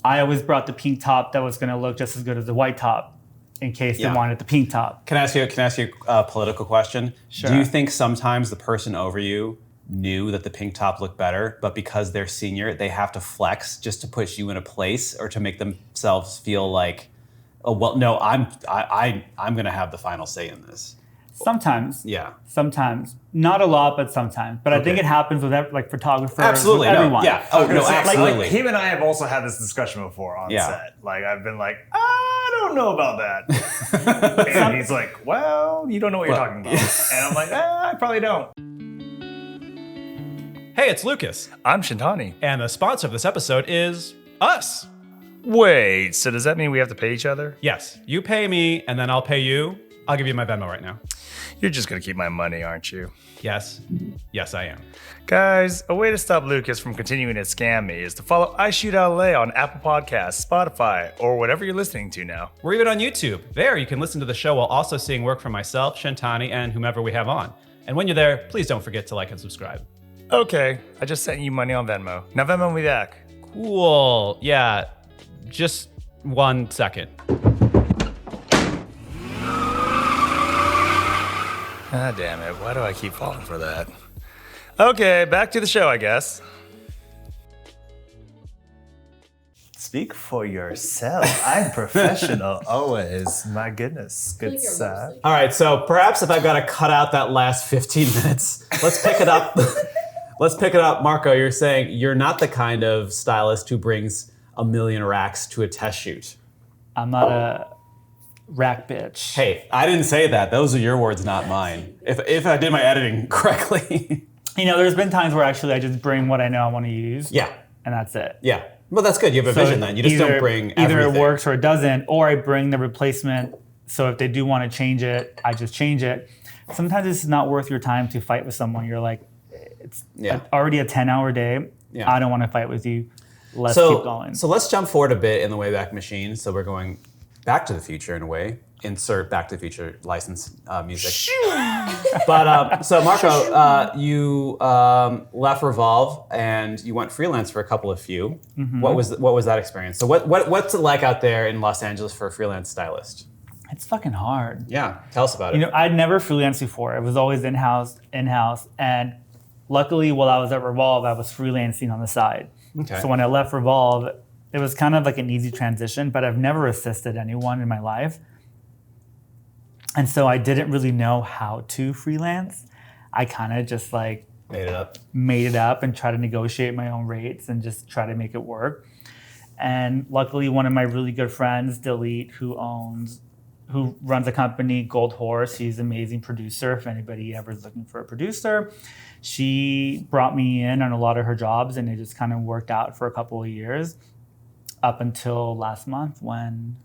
C: I always brought the pink top that was going to look just as good as the white top in case they wanted the pink top.
B: Can I ask you a political question?
C: Sure.
B: Do you think sometimes the person over you knew that the pink top looked better, but because they're senior, they have to flex just to push you in a place or to make themselves feel like, oh well, no, I'm going to have the final say in this?
C: Sometimes.
B: Yeah.
C: Sometimes. Not a lot, but sometimes. But I think it happens with like photographers,
B: Absolutely.
C: with
B: No.
C: everyone.
B: Yeah. Oh no, absolutely.
A: Like him and I have also had this discussion before on set. Like I've been like, I don't know about that, and he's like, well, you don't know what you're talking about, and I'm like, I probably don't.
E: Hey, it's Lucas,
A: I'm Shintani.
E: and the sponsor of this episode is us.
A: Wait, so does that mean we have to pay each other?
E: Yes, you pay me, and then I'll pay you. I'll give you my Venmo right now.
A: You're just gonna keep my money, aren't you?
E: Yes, I am.
A: Guys, a way to stop Lucas from continuing to scam me is to follow I Shoot LA on Apple Podcasts, Spotify, or whatever you're listening to now.
E: We're even on YouTube. There, you can listen to the show while also seeing work from myself, Shintani, and whomever we have on. And when you're there, please don't forget to like and subscribe.
A: Okay, I just sent you money on Venmo. Now Venmo me back.
E: Cool. Yeah, just 1 second.
A: Ah, damn it. Why do I keep falling for that? Okay, back to the show, I guess. Speak for yourself. I'm professional always. My goodness. Good side.
B: All right, so perhaps if I've got to cut out that last 15 minutes, let's pick it up. Let's pick it up. Marco, you're saying you're not the kind of stylist who brings a million racks to a test shoot.
C: I'm not a rack bitch.
B: Hey, I didn't say that. Those are your words, not mine. If I did my editing correctly.
C: You know, there's been times where actually I just bring what I know I want to use.
B: Yeah.
C: And that's it.
B: Yeah. Well, that's good. You have a vision then. You just don't bring
C: either
B: everything.
C: it works or it doesn't, or I bring the replacement. So if they do want to change it, I just change it. Sometimes it's not worth your time to fight with someone. You're like, it's already a 10-hour day.
B: Yeah.
C: I don't want to fight with you. Let's keep going.
B: So let's jump forward a bit in the Wayback Machine. So we're going back to the future in a way. Insert Back to the Future license music. But so Marco, you left Revolve and you went freelance for a couple of few. Mm-hmm. What was that experience? So what's it like out there in Los Angeles for a freelance stylist?
C: It's fucking hard.
B: Yeah, tell us about it.
C: You know, I'd never freelanced before. It was always in-house. And luckily, while I was at Revolve, I was freelancing on the side.
B: Okay.
C: So when I left Revolve, it was kind of like an easy transition, but I've never assisted anyone in my life. And so I didn't really know how to freelance. I kind of just like made it up and try to negotiate my own rates and just try to make it work. And luckily, one of my really good friends, Delete, who runs a company, Gold Horse, he's an amazing producer. If anybody ever is looking for a producer, she brought me in on a lot of her jobs, and it just kind of worked out for a couple of years up until last month when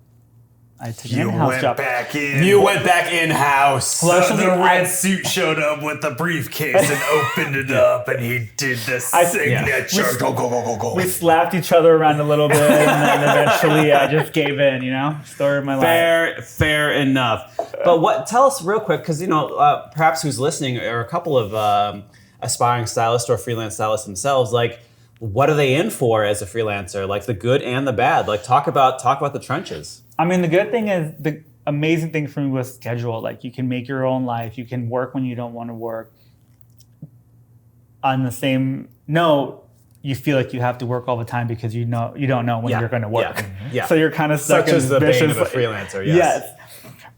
C: I took an in-house job.
A: back in.
B: You went back in-house.
A: So the red suit showed up with the briefcase and opened it up, and he did the signature. Go.
C: We slapped each other around a little bit, and then eventually I just gave in. Story of my life.
B: Fair enough. But tell us real quick, because perhaps who's listening are a couple of aspiring stylists or freelance stylists themselves. Like, what are they in for as a freelancer? Like the good and the bad. Like talk about the trenches.
C: I mean, the good thing is the amazing thing for me was schedule. Like you can make your own life. You can work when you don't want to work. On the same note, you feel like you have to work all the time because you don't know when you're going to work.
B: Yeah.
C: So you're kind of stuck
B: Such
C: in
B: as the
C: vicious
B: bane of a freelancer. Yes.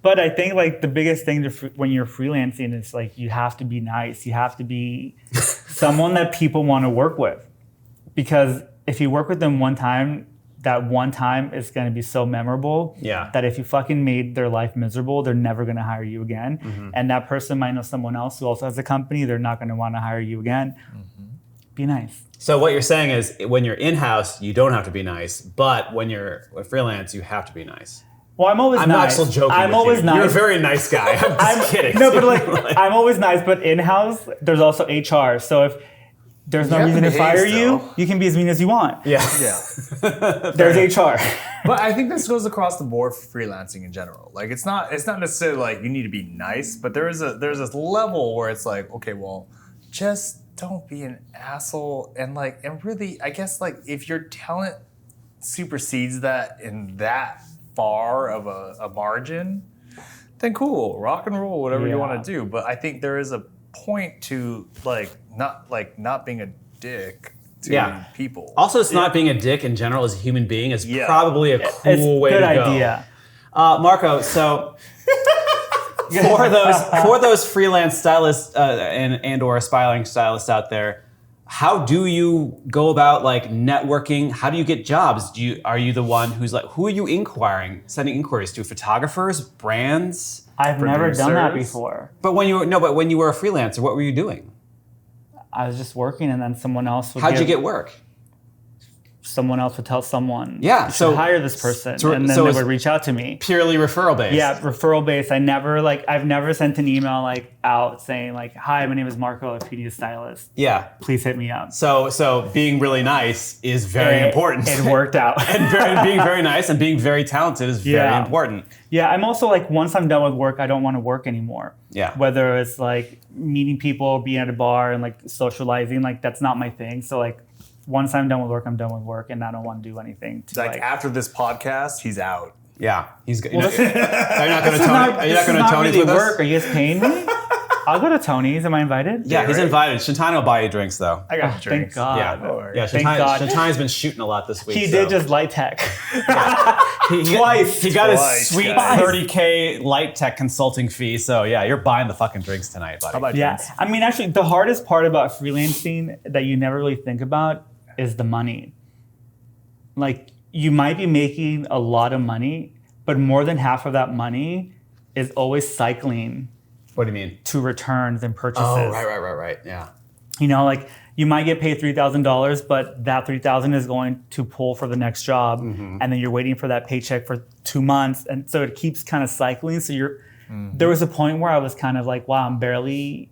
C: But I think like the biggest thing when you're freelancing is like you have to be nice. You have to be someone that people want to work with, because if you work with them one time, that one time is going to be so memorable that if you fucking made their life miserable, they're never going to hire you again. Mm-hmm. And that person might know someone else who also has a company. They're not going to want to hire you again. Mm-hmm. Be nice.
B: So what you're saying is when you're in-house, you don't have to be nice. But when you're freelance, you have to be nice.
C: Well, I'm always nice.
B: I'm not still joking.
C: I'm always nice.
B: You're a very nice guy. I'm just kidding.
C: No, but like I'm always nice. But in-house, there's also HR. So if there's no reason to fire you, you can be as mean as you want.
B: Yeah.
C: There's HR.
A: But I think this goes across the board for freelancing in general. Like it's not necessarily like you need to be nice, but there's this level where it's like, okay, well, just don't be an asshole and really I guess like if your talent supersedes that in that far of a margin, then cool, rock and roll, whatever you want to do. But I think there is a point to not being a dick to people.
B: Also, it's not being a dick in general as a human being is probably a cool way to go.
C: Good idea.
B: Marco, so for those freelance stylists and or aspiring stylists out there, how do you go about like networking? How do you get jobs? Are you the one who's like, who are you sending inquiries to? Photographers, brands?
C: I've never done that before.
B: But when you were a freelancer, what were you doing?
C: I was just working, and then someone else would.
B: How'd you get work?
C: Someone else would tell someone.
B: Yeah,
C: you should hire this person, and then they would reach out to me.
B: Purely referral based.
C: Yeah, referral based. I've never sent an email out saying hi, my name is Marco, if you need a stylist.
B: Yeah,
C: please hit me up.
B: So being really nice is very important.
C: It worked out.
B: And being very nice and being very talented is very important.
C: Yeah, I'm also once I'm done with work, I don't want to work anymore.
B: Yeah.
C: Whether it's meeting people, being at a bar and socializing, that's not my thing. So once I'm done with work, I'm done with work, and I don't want to do anything.
A: After this podcast, he's out.
B: Yeah, he's. Are you not going to Tony's with
C: work?
B: us?
C: Are you guys paying me? I'll go to Tony's. Am I invited?
B: Yeah, he's invited. Shintani will buy you drinks, though.
A: I got drinks.
C: Thank God.
B: Yeah. Shintani's been shooting a lot this week.
C: He did just light tech.
B: Twice. He got his sweet $30K light tech consulting fee. So yeah, you're buying the fucking drinks tonight, buddy.
A: How about drinks?
C: I mean, actually, the hardest part about freelancing that you never really think about is the money. You might be making a lot of money, but more than half of that money is always cycling.
B: What do you mean?
C: To returns and purchases.
B: Oh, right. Yeah.
C: You might get paid $3,000, but that $3,000 is going to pull for the next job, and then you're waiting for that paycheck for 2 months, and so it keeps kind of cycling. So there was a point where I was kind of wow, I'm barely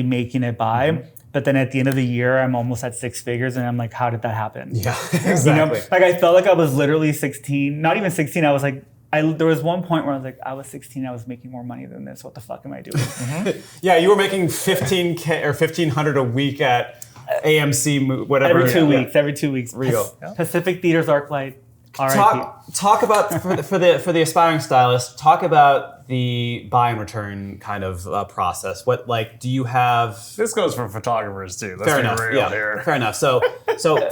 C: making it by. Mm-hmm. But then at the end of the year, I'm almost at six figures, and I'm how did that happen?
B: Yeah, exactly.
C: I felt like I was literally 16, not even 16. I was there was one point where I was I was 16, I was making more money than this. What the fuck am I doing?
B: Mm-hmm. Yeah, you were making $15K or $1,500 a week at AMC, whatever.
C: Every 2 weeks.
B: Real.
C: Pacific Theaters, ArcLight.
B: Talk about for the aspiring stylist. Talk about the buy and return kind of process. What do you have?
A: This goes for photographers too. Let's be real here.
B: Fair enough. So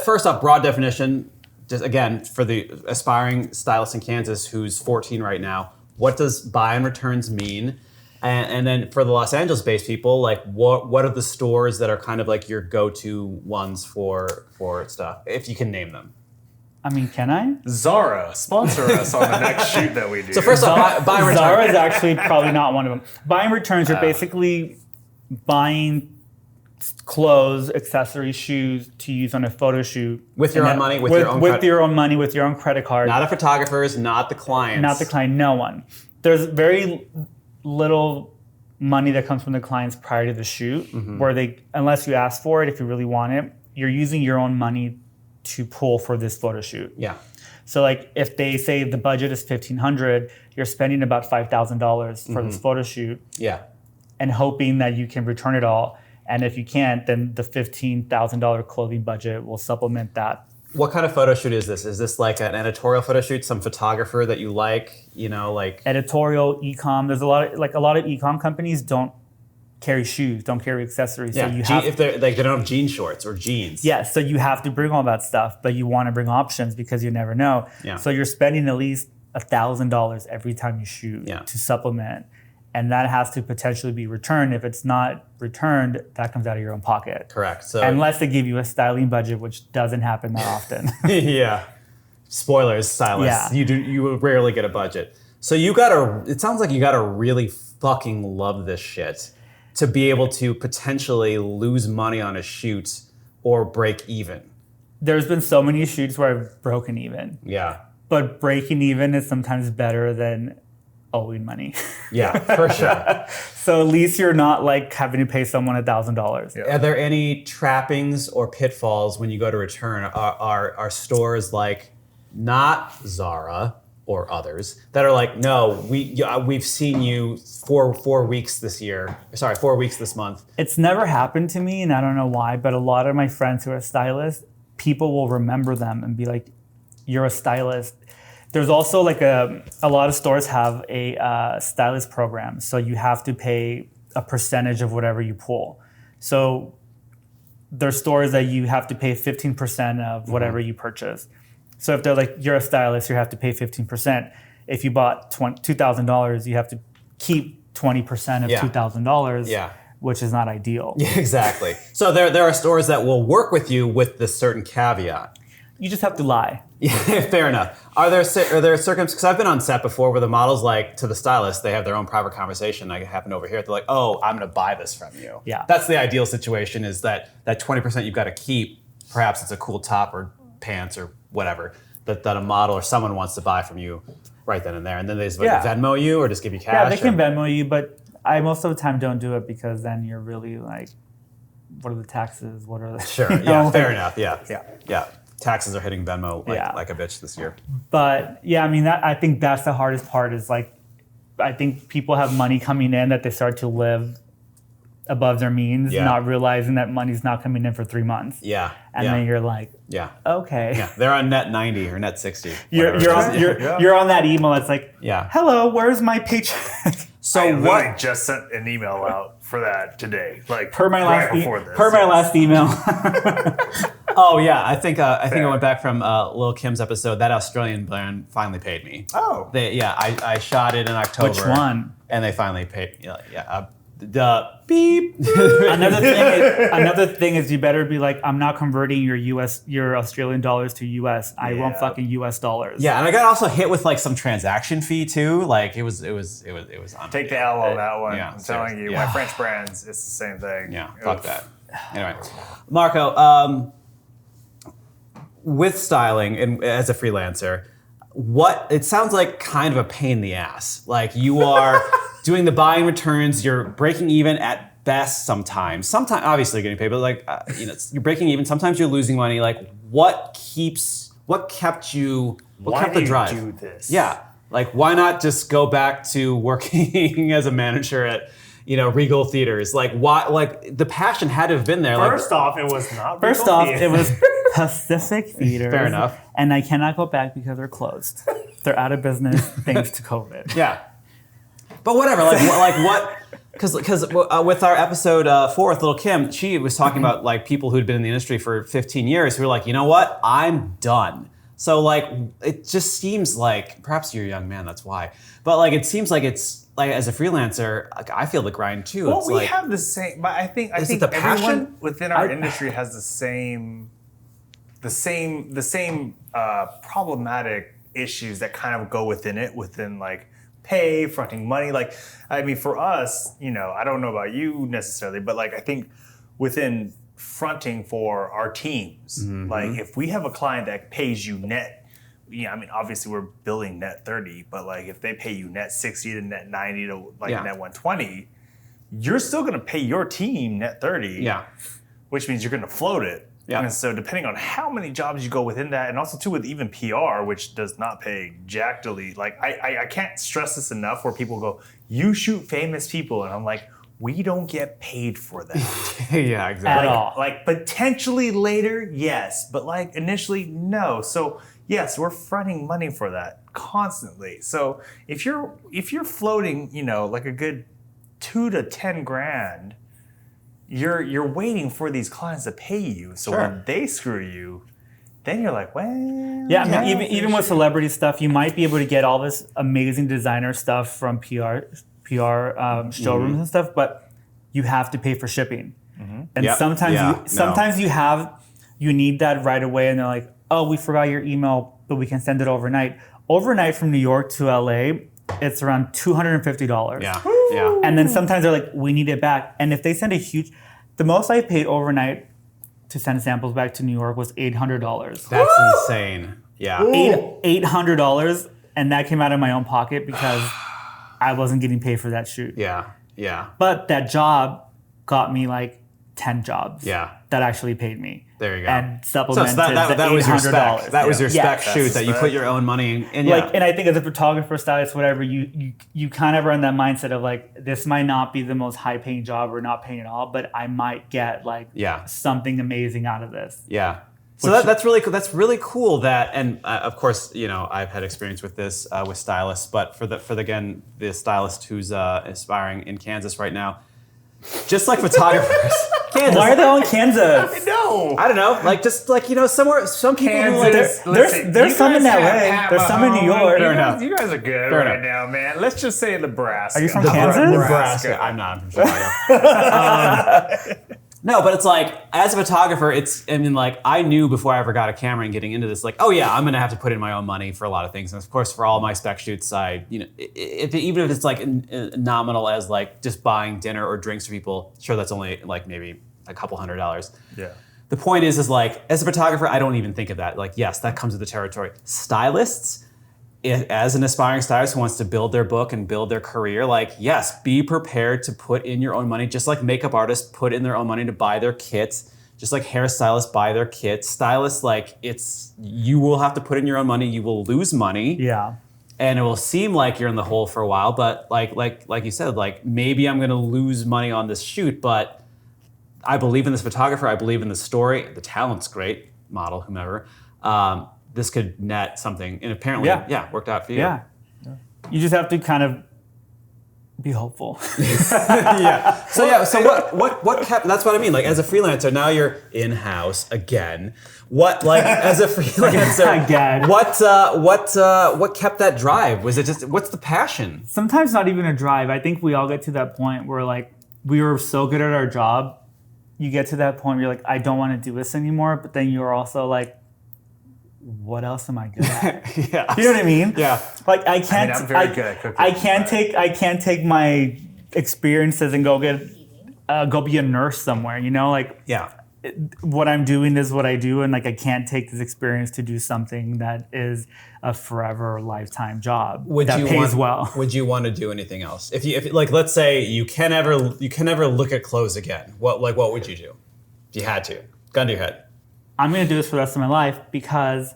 B: first off, broad definition. Just again for the aspiring stylist in Kansas who's 14 right now. What does buy and returns mean? And then for the Los Angeles-based people, what are the stores that are kind of your go-to ones for stuff, if you can name them?
C: I mean, can I?
A: Zara, sponsor us on the next shoot that we do.
B: So first off, buy and return.
C: Zara is actually probably not one of them. Buy and returns are basically buying clothes, accessories, shoes to use on a photo shoot.
B: With your
C: And
B: own
C: that-
B: money, with your own credit-
C: your own money, with your own credit card.
B: Not a photographer's, not the client's.
C: Not the client, no one. There's very little money that comes from the clients prior to the shoot, where they, unless you ask for it, if you really want it, you're using your own money to pull for this photo shoot.
B: Yeah.
C: So like if they say the budget is $1,500, you're spending about $5,000 for this photo shoot
B: Yeah.
C: and hoping that you can return it all. And if you can't, then the $15,000 clothing budget will supplement that.
B: What kind of photo shoot is this? Is this like an editorial photo shoot? Some photographer that you like? You know, like
C: Editorial, e-com. There's a lot of e-com companies don't carry shoes, don't carry accessories.
B: yeah.
C: So you have
B: if they're like they don't have jean shorts or jeans.
C: Yes, so you have to bring all that stuff, but you want to bring options because you never know.
B: Yeah.
C: So you're spending at least $1,000 every time you shoot
B: Yeah.
C: to supplement, and that has to potentially be returned. If it's not returned, that comes out of your own pocket.
B: Correct. So
C: Unless they give you a styling budget, which doesn't happen that often.
B: yeah. Spoilers, stylists.
C: Yeah.
B: You rarely get a budget. So it sounds like you gotta really fucking love this shit to be able to potentially lose money on a shoot or break even.
C: There's been so many shoots where I've broken even,
B: Yeah.
C: but breaking even is sometimes better than owing money.
B: Yeah, for sure.
C: So at least you're not like having to pay someone $1,000.
A: Yeah.
B: Are there any trappings or pitfalls when you go to return? Are stores like not Zara or others that are like, no, we've seen you for 4 weeks this year. Sorry, 4 weeks this month.
C: It's never happened to me, and I don't know why, but a lot of my friends who are stylists, people will remember them and be like, you're a stylist. There's also like a lot of stores have a stylist program. So you have to pay a percentage of whatever you pull. So there's stores that you have to pay 15% of whatever you purchase. So if they're like, you're a stylist, you have to pay 15%. If you bought $2,000, you have to keep 20% of
B: Yeah.
C: $2,000,
B: Yeah.
C: which is not ideal.
B: Yeah, exactly. So there are stores that will work with you with this certain caveat.
C: You just have to lie.
B: Yeah, fair enough. Are there circumstances? Because I've been on set before where the models, like to the stylist, they have their own private conversation. Like it happened over here. They're like, "Oh, I'm going to buy this from you."
C: Yeah.
B: That's the ideal situation. Is that 20% you've got to keep? Perhaps it's a cool top or pants or whatever that a model or someone wants to buy from you right then and there, and then they just
C: Yeah.
B: Venmo you or just give you cash.
C: Yeah, they can
B: or-
C: Venmo you, but I most of the time don't do it because then you're really like, what are the taxes? What are the
B: Sure.
C: you
B: Yeah.
C: know,
B: Fair
C: like-
B: enough. Yeah.
A: Yeah.
B: Yeah. Taxes are hitting Venmo
C: Yeah.
B: like a bitch this year.
C: But yeah, I mean, I think that's the hardest part is like, I think people have money coming in that they start to live above their means,
B: Yeah.
C: not realizing that money's not coming in for 3 months.
B: Yeah.
C: And
B: yeah.
C: then you're like,
B: yeah.
C: okay.
B: Yeah. They're on net 90 or net 60.
C: You're
B: whatever.
C: you're on that email that's like,
B: Yeah.
C: hello, where's my paycheck?
B: So
A: I literally
B: what?
A: just sent an email out for that today, like
C: Per my
A: right
C: last
A: before this.
C: per my
A: yes.
C: last email.
B: Oh yeah, I think I
A: Fair.
B: went back from Lil Kim's episode. That Australian brand finally paid me.
A: Oh.
B: I shot it in October.
C: Which one?
B: And they finally paid. The beep.
C: Another thing is you better be like, I'm not converting your Australian dollars to US. I want
A: Yeah.
C: fucking US dollars.
B: Yeah, and I got also hit with like some transaction fee too. Like it was on.
A: Take the L on that one.
B: Yeah,
A: I'm telling you,
B: yeah.
A: my French brands, it's the same thing.
B: Yeah,
A: Oof.
B: fuck that. Anyway, Marco, with styling and as a freelancer, it sounds like kind of a pain in the ass. Like you are doing the buying returns, you're breaking even at best sometimes. Sometimes, obviously, you're getting paid, but like you're breaking even. Sometimes you're losing money. Like what kept the
A: do you
B: drive?
A: do this?
B: Yeah, like why not just go back to working as a manager at Regal Theaters? Like why? Like the passion had to have been there.
A: First off, it was not.
C: First
A: Regal
C: off,
A: Theater.
C: it was Pacific Theaters.
B: Fair enough.
C: And I cannot go back because they're closed. They're out of business thanks to COVID.
B: Yeah, but whatever. Like what? Because with our episode 4 with Lil Kim, she was talking about like people who'd been in the industry for 15 years who were like, you know what, I'm done. So like it just seems like perhaps you're a young man, that's why. But like it seems like it's like as a freelancer, like, I feel the grind too.
A: Well,
B: it's
A: we
B: like,
A: have the same, but I think
B: Is it
A: think
B: the passion?
A: everyone within our industry has the same problematic issues that kind of go within like pay, fronting money. Like, I mean, for us, I don't know about you necessarily, but like I think within fronting for our teams. Like if we have a client that pays you net, I mean, obviously we're billing net 30, but like if they pay you net 60 to net 90 to like net 120, you're still going to pay your team net 30.
B: Yeah.
A: Which means you're going to float it.
B: Yeah.
A: And so depending on how many jobs you go within that, and also too with even PR, which does not pay jack diddly, like I can't stress this enough where people go, you shoot famous people. And I'm like, we don't get paid for that.
B: Yeah, exactly.
C: At all.
A: Like potentially later, yes, but like initially, no. So yes, we're fronting money for that constantly. So if you're floating, like a good 2 to 10 grand, you're waiting for these clients to pay you. So when they screw you, then you're like, well,
C: Yeah, I mean, even with celebrity stuff, you might be able to get all this amazing designer stuff from PR showrooms and stuff, but you have to pay for shipping. And sometimes you need that right away, and they're like, oh, we forgot your email, but we can send it overnight. Overnight from New York to LA, it's around $250.
B: Yeah.
C: Woo!
B: Yeah.
C: And then sometimes they're like, we need it back. And if they send the most I paid overnight to send samples back to New York was $800.
B: That's insane. Yeah.
C: $800, and that came out of my own pocket because I wasn't getting paid for that shoot.
B: Yeah. Yeah.
C: But that job got me like 10 jobs.
B: Yeah.
C: That actually paid me.
B: There you go.
C: And supplemented
B: that was your spec.
C: $800.
B: That was your spec
A: that's
B: shoot
A: the
B: that you
A: spec.
B: put your own money in. And
C: And I think as a photographer, stylist, whatever, you kind of are in that mindset of like, this might not be the most high paying job or not paying at all, but I might get like something amazing out of this.
B: Yeah. So that's really cool. That's really cool. That, and of course, I've had experience with this with stylists, but for the stylist who's aspiring in Kansas right now, just like photographers. Kansas.
C: Why are they all in Kansas?
A: No.
B: I don't know, somewhere, some people who like
C: There's some in LA. There's some in New York.
A: You guys are good right now, man. Let's just say Nebraska.
C: Are you from Kansas?
B: Nebraska. I'm not from Chicago. No, but it's like, as a photographer, I knew before I ever got a camera and getting into this, like, oh yeah, I'm gonna have to put in my own money for a lot of things. And of course, for all my spec shoots, even if it's like nominal as like just buying dinner or drinks for people, sure, that's only like maybe a couple $100.
A: Yeah.
B: The point is like, as a photographer, I don't even think of that. Like, yes, that comes with the territory. Stylists, as an aspiring stylist who wants to build their book and build their career, like, yes, be prepared to put in your own money, just like makeup artists put in their own money to buy their kits, just like hairstylists buy their kits. Stylists, you will have to put in your own money, you will lose money.
C: Yeah.
B: And it will seem like you're in the hole for a while, but like you said, like maybe I'm gonna lose money on this shoot, but I believe in this photographer, I believe in the story, the talent's great, model, whomever. This could net something, and apparently, worked out for you.
C: Yeah. You just have to kind of be hopeful.
B: So what kept? That's what I mean. Like, as a freelancer, now you're in house again. As a freelancer
C: Again.
B: What kept that drive? Was it just what's the passion?
C: Sometimes not even a drive. I think we all get to that point where like we were so good at our job. You get to that point where you're like, I don't want to do this anymore. But then you're also like, what else am I good at?
B: Yeah.
C: You know what I mean?
B: Yeah.
C: Like I'm very
A: good at cooking.
C: I can't take my experiences and go be a nurse somewhere. What I'm doing is what I do, and like I can't take this experience to do something that is a forever or lifetime job that pays well.
B: Would you want to do anything else? If let's say you can never look at clothes again, what would you do? If you had to, gun to your head.
C: I'm going to do this for the rest of my life because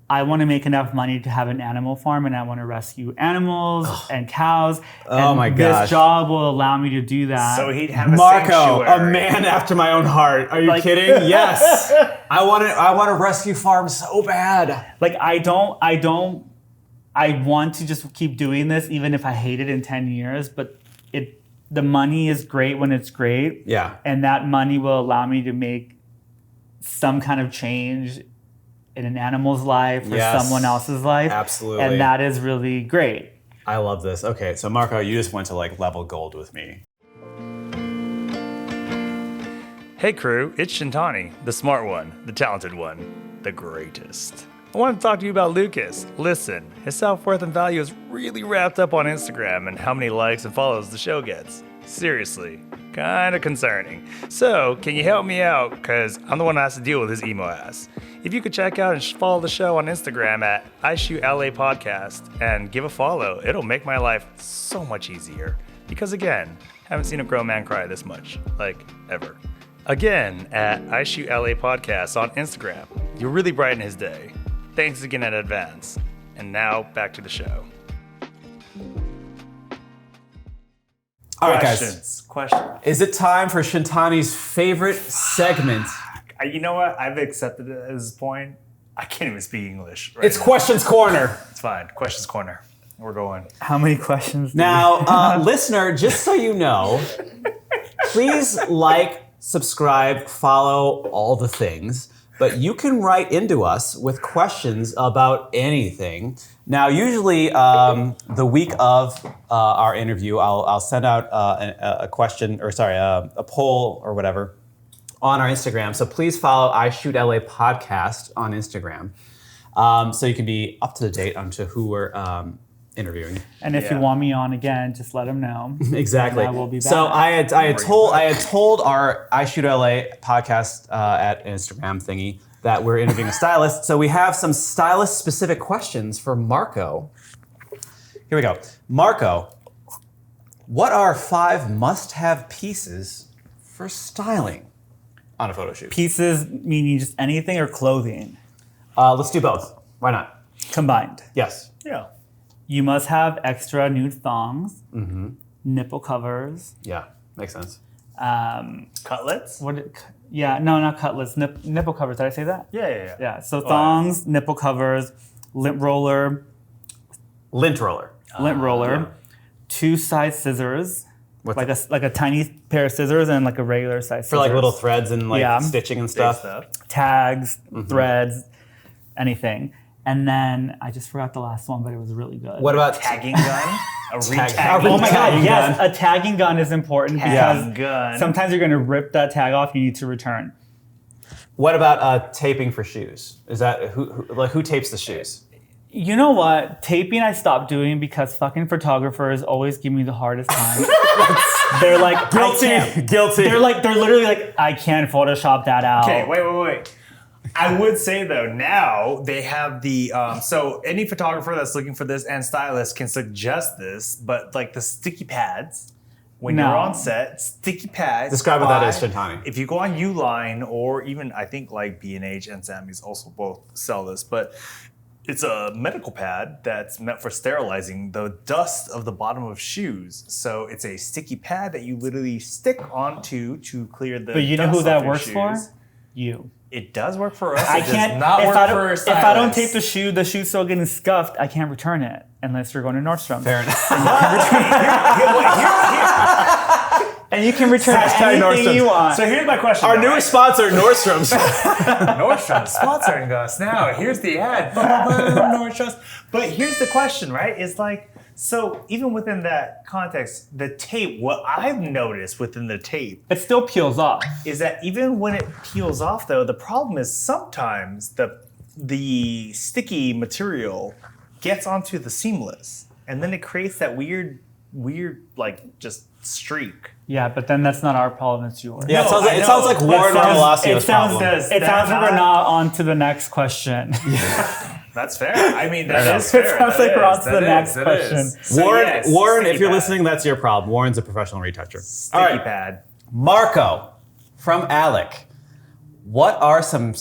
C: I want to make enough money to have an animal farm, and I want to rescue animals and cows.
B: Oh my gosh.
C: This job will allow me to do that.
A: So he'd have a
B: Marco,
A: sanctuary.
B: a man after my own heart. Are you kidding? Yes. I want to rescue farms so bad.
C: Like I want to just keep doing this even if I hate it in 10 years, but the money is great when it's great.
B: Yeah.
C: And that money will allow me to make some kind of change in an animal's life or someone else's life.
B: Absolutely.
C: And that is really great.
B: I love this. Okay, so Marco, you just went to level gold with me.
A: Hey crew, it's Shintani, the smart one, the talented one, the greatest. I want to talk to you about Lucas. Listen, his self-worth and value is really wrapped up on Instagram and how many likes and follows the show gets. Seriously, kind of concerning. So, can you help me out? Because I'm the one that has to deal with his emo ass. If you could check out and follow the show on Instagram at IShootLA Podcast and give a follow, it'll make my life so much easier. Because again, haven't seen a grown man cry this much, like ever. Again, at IShootLA Podcast on Instagram. You'll really brighten his day. Thanks again in advance. And now, back to the show.
B: All right, guys.
A: Questions.
B: Is it time for Shintani's favorite segment?
A: You know what? I've accepted it at this point. I can't even speak English. Right
B: It's
A: now.
B: Questions Corner.
A: It's fine. Questions Corner. We're going.
C: How many questions?
B: Now, listener, just so you know, please like, subscribe, follow all the things. But you can write into us with questions about anything. Now, usually the week of our interview, I'll send out a question, or sorry, a poll or whatever on our Instagram. So please follow IShootLA Podcast on Instagram, so you can be up to date on to who we're interviewing.
C: And if you want me on again, just let them know.
B: Exactly.
C: And I will be back.
B: So I had told our IShootLA Podcast at Instagram thingy that we're interviewing a stylist. So we have some stylist specific questions for Marco. Here we go. Marco, what are 5 must-have pieces for styling on a photo shoot?
C: Pieces meaning just anything or clothing
B: Let's do both. Why not?
C: combined.
B: Yes.
A: Yeah.
C: You must have extra nude thongs, nipple covers.
B: Yeah, makes sense.
A: Cutlets?
C: Not cutlets. Nipple covers. Did I say that?
A: Yeah.
C: Yeah. So thongs, nipple covers, lint roller,
B: Lint roller.
C: 2 size scissors,
B: What's
C: like a tiny pair of scissors and like a regular size
B: For
C: scissors.
B: like little threads and like stitching and stuff.
C: Tags, threads, anything. And then I just forgot the last one, but it was really good.
B: What about
A: Tagging gun? A
B: Tag-
A: re-tagging
C: Oh my God!
B: Tagging
C: Yes,
B: gun.
C: a tagging gun is important
A: Tagging
C: because
A: gun.
C: sometimes you're going to rip that tag off. You need to return.
B: What about taping for shoes? Is that who tapes the shoes?
C: You know what? Taping I stopped doing because fucking photographers always give me the hardest time. They're like,
B: Guilty.
C: They're literally like, I can't Photoshop that out.
A: Okay, wait. I would say though, now they have the so any photographer that's looking for this and stylist can suggest this, but like the sticky pads when you're on set, sticky pads.
B: Describe what that is, Shintani.
A: If you go on Uline or even I think like B&H and Sammy's also both sell this, but it's a medical pad that's meant for sterilizing the dust of the bottom of shoes. So it's a sticky pad that you literally stick onto to clear the.
C: But you know
A: dust
C: who that
A: off your
C: works
A: shoes.
C: for? You.
A: It does work for us.
C: I
A: It
C: can't.
A: Does not
C: if
A: work
C: I
A: for a
C: don't,
A: stylist.
C: if I don't tape the shoe's still getting scuffed, I can't return it unless you're going to Nordstrom's.
B: Fair enough.
C: And you can return
B: Hashtag
C: anything
B: Nordstrom's.
C: you want.
A: So here's my question.
B: Our newest sponsor, Nordstrom's.
A: Nordstrom's sponsoring us now. Here's the ad. Nordstrom's. But here's the question, right? It's like, so even within that context, the tape, what I've noticed within the tape
C: It still peels off.
A: is that even when it peels off though, the problem is sometimes the sticky material gets onto the seamless and then it creates that weird like just streak.
C: Yeah, but then that's not our problem, it's yours.
B: Yeah,
A: No,
B: it sounds like Warren Armalasio's problem.
C: It sounds like we're not on to the next question.
A: That's fair. I mean, that is fair.
C: It sounds like we're on to the next question.
B: Warren, if you're
A: pad.
B: listening, that's your problem. Warren's a professional retoucher.
A: Sticky
B: All right,
A: pad.
B: Marco from Alec. What are some pet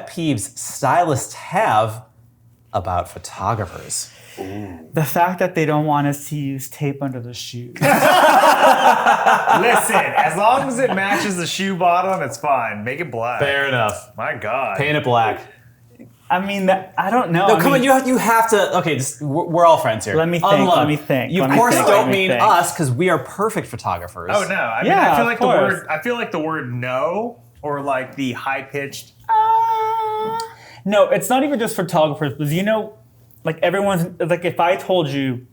B: peeves stylists have about photographers?
C: The fact that they don't want us to use tape under the shoes.
A: Listen, as long as it matches the shoe bottom, it's fine. Make it black.
B: Fair enough.
A: My God.
B: Paint it black.
C: I mean, I don't know.
B: No, come on, you have to. Okay, we're all friends here.
C: Let me think,
B: Unload.
C: let me think,
B: You
C: let
B: of
C: me
B: course
C: think,
B: don't
C: let me
B: mean
C: think.
B: us because we are perfect photographers.
A: Oh no! I mean,
C: Yeah,
A: I feel
C: of
A: like
C: course.
A: I feel like the word no or like the high pitched.
C: No, it's not even just photographers, because like everyone's like, if I told you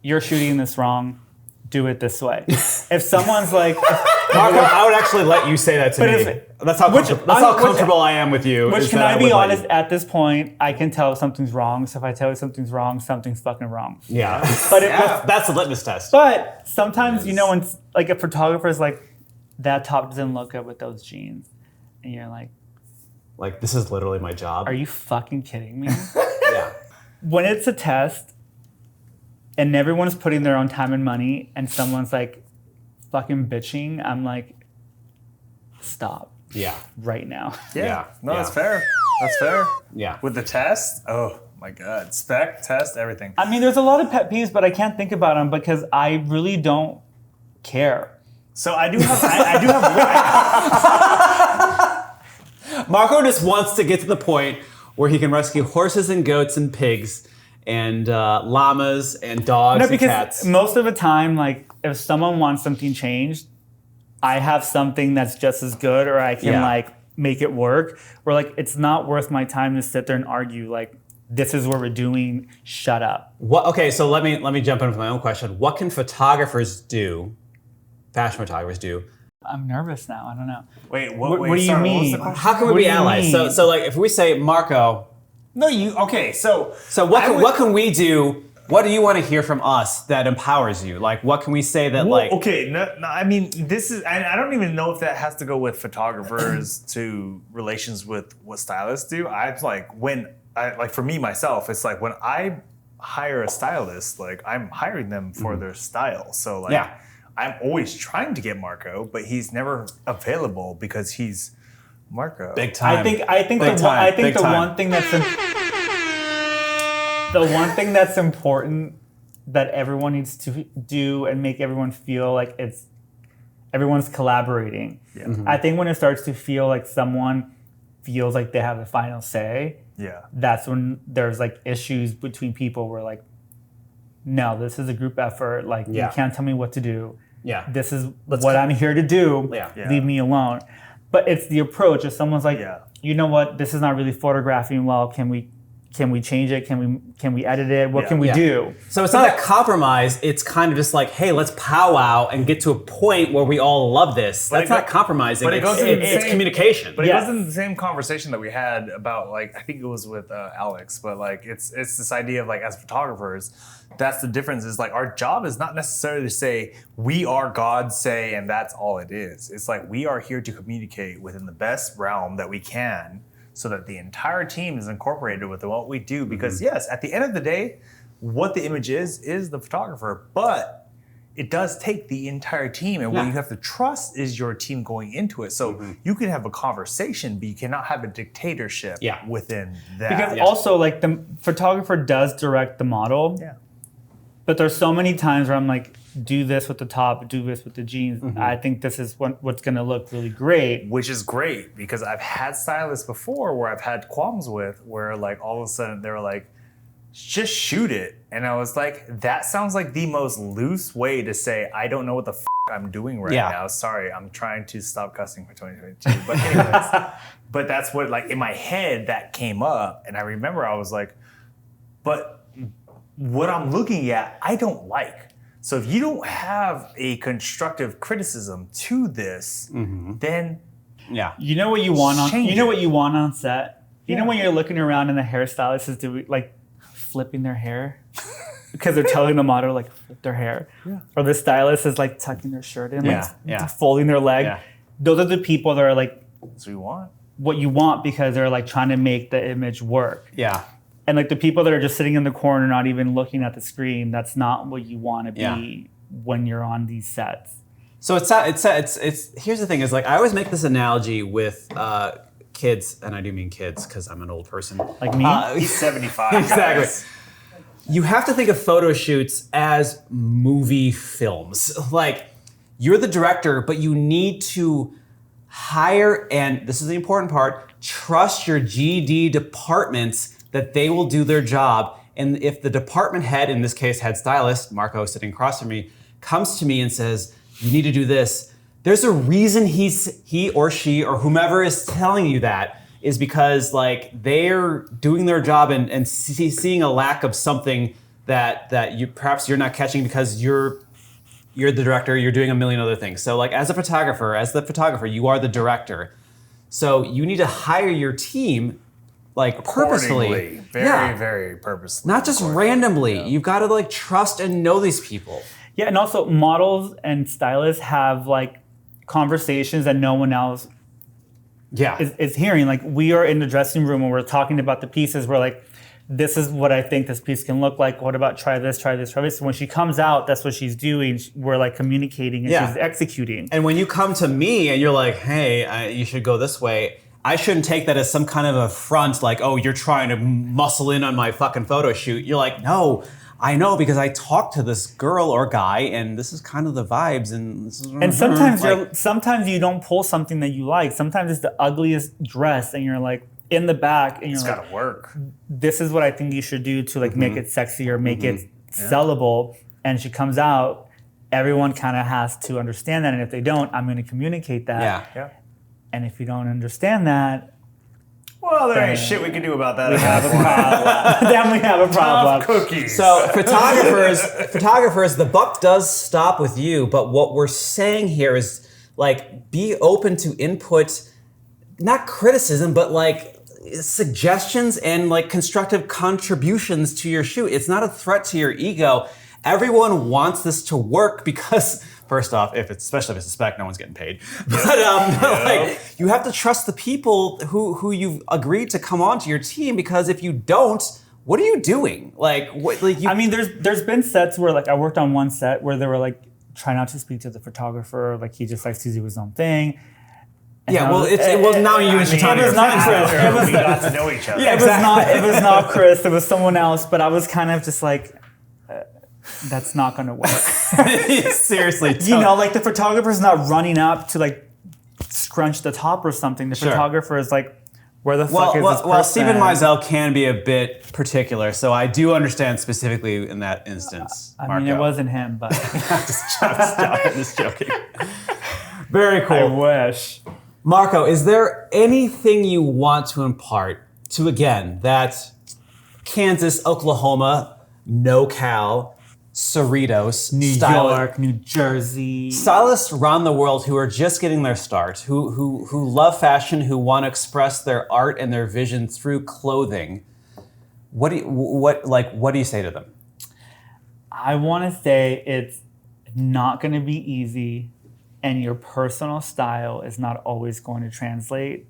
C: you're shooting this wrong, do it this way. If someone's like,
B: Marco, I would actually let you say that to
C: But
B: me. That's how comfortable I am with you.
C: Which
B: is
C: can
B: that
C: I be
B: would let
C: honest?
B: you-
C: At this point, I can tell if something's wrong. So if I tell you something's wrong, something's fucking wrong.
B: Yeah.
C: But
B: That's the litmus test.
C: But sometimes when like a photographer's like, that top doesn't look good with those jeans, and you're like,
B: This is literally my job.
C: are you fucking kidding me?
B: Yeah.
C: When it's a test, and everyone's putting their own time and money, and someone's like, fucking bitching, I'm like, stop
B: Yeah.
C: right now.
A: Yeah. No,
B: Yeah.
A: that's fair. That's fair.
B: Yeah.
A: With the test, oh my God. Spec, test, everything.
C: I mean, there's a lot of pet peeves, but I can't think about them because I really don't care.
A: So I do have, I do have,
B: Marco just wants to get to the point where he can rescue horses and goats and pigs and llamas and dogs
C: No,
B: and
C: because
B: cats.
C: most of the time, like, if someone wants something changed, I have something that's just as good, or I can like make it work. Where like it's not worth my time to sit there and argue. Like, this is what we're doing. Shut up.
B: What? Okay, so let me jump in with my own question. What can photographers do? Fashion photographers do.
C: I'm nervous now. I don't know.
A: wait,
C: What do you
A: What was the
C: mean?
A: question?
B: How can we
C: What
B: be
C: do you
B: allies?
C: mean?
B: So like if we say Marco,
A: No, okay, so
B: what can we do? What do you want to hear from us that empowers you? Like what can we say that
A: Well,
B: like
A: okay, no, I mean, this is, I don't even know if that has to go with photographers to relations with what stylists do. I like for me myself, it's like when I hire a stylist, like I'm hiring them for their style. So like,
B: Yeah.
A: I'm always trying to get Marco, but he's never available because he's Marco.
B: big time?
C: I think
B: Big time, big
C: the
B: time.
C: one thing that's the one thing that's important that everyone needs to do and make everyone feel like everyone's collaborating.
A: Yeah.
C: I think when it starts to feel like someone feels like they have the final say,
A: Yeah.
C: that's when there's like issues between people where like, no, this is a group effort. Like
B: Yeah.
C: you can't tell me what to do.
B: Yeah.
C: This is what I'm here to do.
B: Yeah.
A: Yeah.
C: Leave me alone. But it's the approach. If someone's like,
A: Yeah.
C: you know what, this is not really photographing well. Can we change it? Can we edit it? What
A: Yeah.
C: can we
B: Yeah.
C: do?
B: So it's not a compromise. It's kind of just like, hey, let's powwow and get to a point where we all love this. That's
A: it
B: not
A: go-
B: compromising.
A: but it goes in the
B: It's
A: same-
B: communication.
A: But
C: Yes.
A: it wasn't the same conversation that we had about like I think it was with Alex, but like it's this idea of like as photographers, that's the difference is like our job is not necessarily to say we are God's say and that's all it is. It's like we are here to communicate within the best realm that we can so that the entire team is incorporated with what we do because yes, at the end of the day, what the image is the photographer, but it does take the entire team, and what you have to trust is your team going into it. So you can have a conversation, but you cannot have a dictatorship within that.
C: Because also like the photographer does direct the model.
A: yeah.
C: But there's so many times where I'm like, do this with the top, do this with the jeans. I think this is what's going to look really great.
A: Which is great because I've had stylists before where I've had qualms with where like all of a sudden they were like, just shoot it. And I was like, that sounds like the most loose way to say, I don't know what the I'm doing right now. Sorry, I'm trying to stop cussing for 2022. But anyways, but that's what like in my head that came up. And I remember I was like, but what I'm looking at, I don't like. So if you don't have a constructive criticism to this, then
B: Yeah.
C: You know what you want on
A: Change
C: you know
A: it.
C: what you want on set? You know
A: Yeah.
C: when you're looking around and the hairstylist is doing like flipping their hair because they're telling the model like flip their hair. Or the stylist is like tucking their shirt in, like folding their leg.
B: Yeah.
C: Those are the people that are like
A: that's what you want.
C: what you want because they're like trying to make the image work.
B: Yeah.
C: And like the people that are just sitting in the corner, not even looking at the screen, that's not what you want to be
B: Yeah.
C: when you're on these sets.
B: So it's here's the thing is like I always make this analogy with kids, and I do mean kids because I'm an old person.
C: Like me?
A: He's 75.
B: Exactly.
A: guys.
B: You have to think of photo shoots as movie films. Like you're the director, but you need to hire, and this is the important part, trust your GD departments that they will do their job. And if the department head, in this case head stylist, Marco sitting across from me, comes to me and says, you need to do this, there's a reason he or she or whomever is telling you that is because like they're doing their job and seeing a lack of something that you perhaps you're not catching because you're you're the director, you're doing a million other things. So like as the photographer, you are the director. So you need to hire your team like purposefully.
A: Accordingly. Very, very purposefully.
B: Not just randomly. You've got to like trust and know these people.
C: Yeah, and also models and stylists have like conversations that no one else is hearing. Like we are in the dressing room and we're talking about the pieces. We're like, this is what I think this piece can look like. What about try this, try this, try this? When she comes out, that's what she's doing. We're like communicating and she's executing.
B: And when you come to me and you're like, hey, you should go this way, I shouldn't take that as some kind of a front, like, oh, you're trying to muscle in on my fucking photo shoot. You're like, no, I know because I talked to this girl or guy and this is kind of the vibes. And
C: sometimes you don't pull something that you like. Sometimes it's the ugliest dress and you're like, in the back, and you're like,
A: gotta work.
C: This is what I think you should do to like make it sexy or make it sellable. And she comes out, everyone kind of has to understand that. And if they don't, I'm going to communicate that.
A: Yeah.
C: And if you don't understand that,
A: well, there ain't shit we can do about that.
C: we have a problem. Then we have a problem.
A: Cookies.
B: So photographers, the buck does stop with you. But what we're saying here is like, be open to input, not criticism, but like suggestions and like constructive contributions to your shoot. It's not a threat to your ego. Everyone wants this to work because, first off, especially if it's a spec, no one's getting paid. But like you have to trust the people who you've agreed to come onto your team, because if you don't, what are you doing? Like what? Like
C: I mean, there's been sets where like I worked on one set where they were like try not to speak to the photographer, like he just likes to do his own thing.
B: Yeah, well, now you and Shintani
C: It was not Chris.
A: We got to know each other.
C: Yeah, it was not Chris. It was someone else. But I was kind of just like, that's not going to work.
B: Seriously,
C: you know, like the photographer's not running up to like scrunch the top or something. The photographer is like, where the fuck is this person?
B: Well, Stephen Meisel can be a bit particular, so I do understand specifically in that instance.
C: I mean, it wasn't him, but
B: just joking. Very cool.
C: I wish.
B: Marco, is there anything you want to impart to, again, that Kansas, Oklahoma, NoCal, Cerritos,
C: New York, New Jersey,
B: stylists around the world who are just getting their start, who love fashion, who want to express their art and their vision through clothing? What do you say to them?
C: I want to say it's not going to be easy. And your personal style is not always going to translate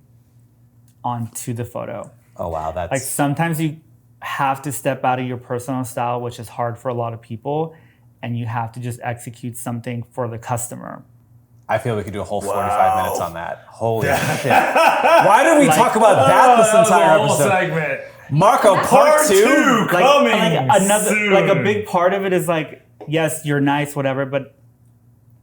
C: onto the photo.
B: Oh, wow. That's
C: like sometimes you have to step out of your personal style, which is hard for a lot of people, and you have to just execute something for the customer.
B: I feel we could do a whole 45 minutes on that. Holy shit. Why did we talk about that this entire episode?
A: Segment.
B: Marco, part two
A: coming
C: soon. Like a big part of it is like, yes, you're nice, whatever, but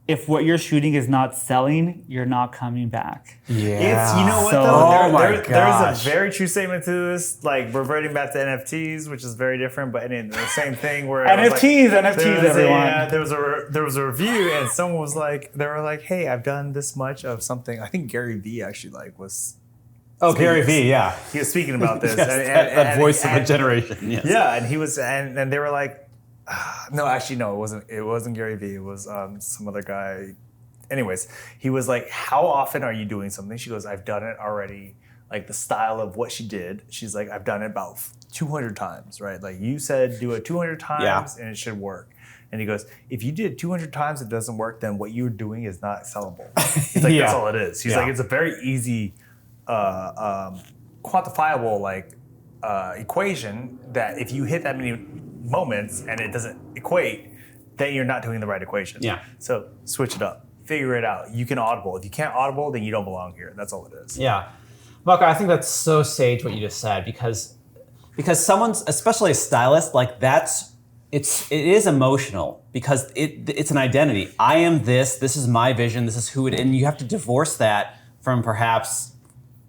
C: if what you're shooting is not selling, you're not coming back.
B: Yeah.
A: It's, you know what
C: So-
A: though?
B: Oh gosh.
A: There's a very true statement to this, like reverting back to NFTs, which is very different, but in the same thing where
C: NFTs, everyone.
A: There was a review and someone was like, they were like, hey, I've done this much of something. I think Gary Vee actually was.
B: Oh, Gary Vee, yeah.
A: He was speaking about this.
B: Yes, that voice of a generation. Yes.
A: Yeah, and he was, and they were like, no, actually, no, it wasn't Gary Vee. It was some other guy. Anyways, he was like, how often are you doing something? She goes, I've done it already. Like the style of what she did. She's like, I've done it about 200 times, right? Like you said, do it 200 times and it should work. And he goes, if you did it 200 times, it doesn't work, then what you're doing is not sellable. He's like, that's all it is. He's like, it's a very easy, quantifiable equation that if you hit that many moments and it doesn't equate, then you're not doing the right equation.
B: Yeah.
A: So switch it up. Figure it out. You can audible. If you can't audible, then you don't belong here. That's all it is.
B: Yeah. Marco, I think that's so sage what you just said, because someone's, especially a stylist, like it is emotional because it's an identity. I am this is my vision, this is who it is, and you have to divorce that from perhaps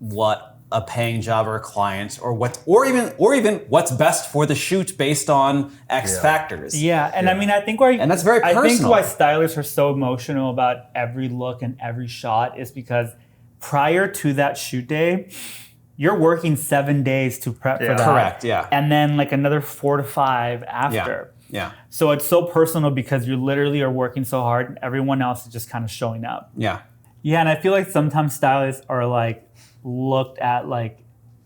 B: what a paying job or a client or even what's best for the shoot based on X factors.
C: Yeah, and I mean, I think
B: and that's very personal.
C: I think why stylists are so emotional about every look and every shot is because prior to that shoot day, you're working 7 days to prep for that.
B: Correct, yeah.
C: And then like another 4 to 5 after.
B: Yeah.
C: So it's so personal because you literally are working so hard and everyone else is just kind of showing up.
B: Yeah.
C: Yeah, and I feel like sometimes stylists are like looked at like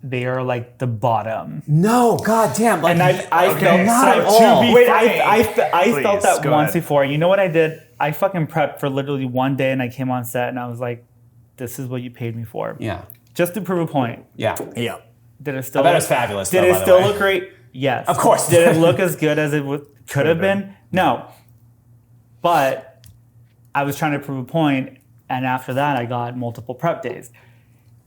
C: they are like the bottom.
B: No, goddamn. Like,
C: And I felt
B: not at
C: to
B: all.
C: be
A: Wait,
C: I
A: please,
C: felt that
A: go
C: once
A: ahead.
C: before. You know what I did? I fucking prepped for literally one day and I came on set and I was like, this is what you paid me for.
B: Yeah.
C: Just to prove a point.
B: Yeah.
A: Yeah.
C: Did it still
B: I bet it was fabulous,
C: Did
B: though,
C: it
B: by the
C: still
B: way.
C: look great? Yes.
B: Of course.
C: Did it look as good as it could have been? No. But I was trying to prove a point, and after that I got multiple prep days.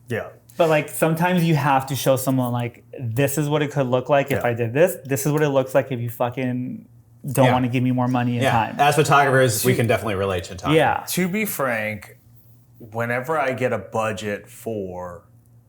A: Yeah.
C: But like sometimes you have to show someone like this is what it could look like if
A: Yeah.
C: I did this. This is what it looks like if you fucking don't
B: Yeah.
C: want to give me more money and
B: Yeah.
C: time.
B: As photographers, we can definitely relate to time.
C: Yeah.
A: To be frank, whenever I get a budget for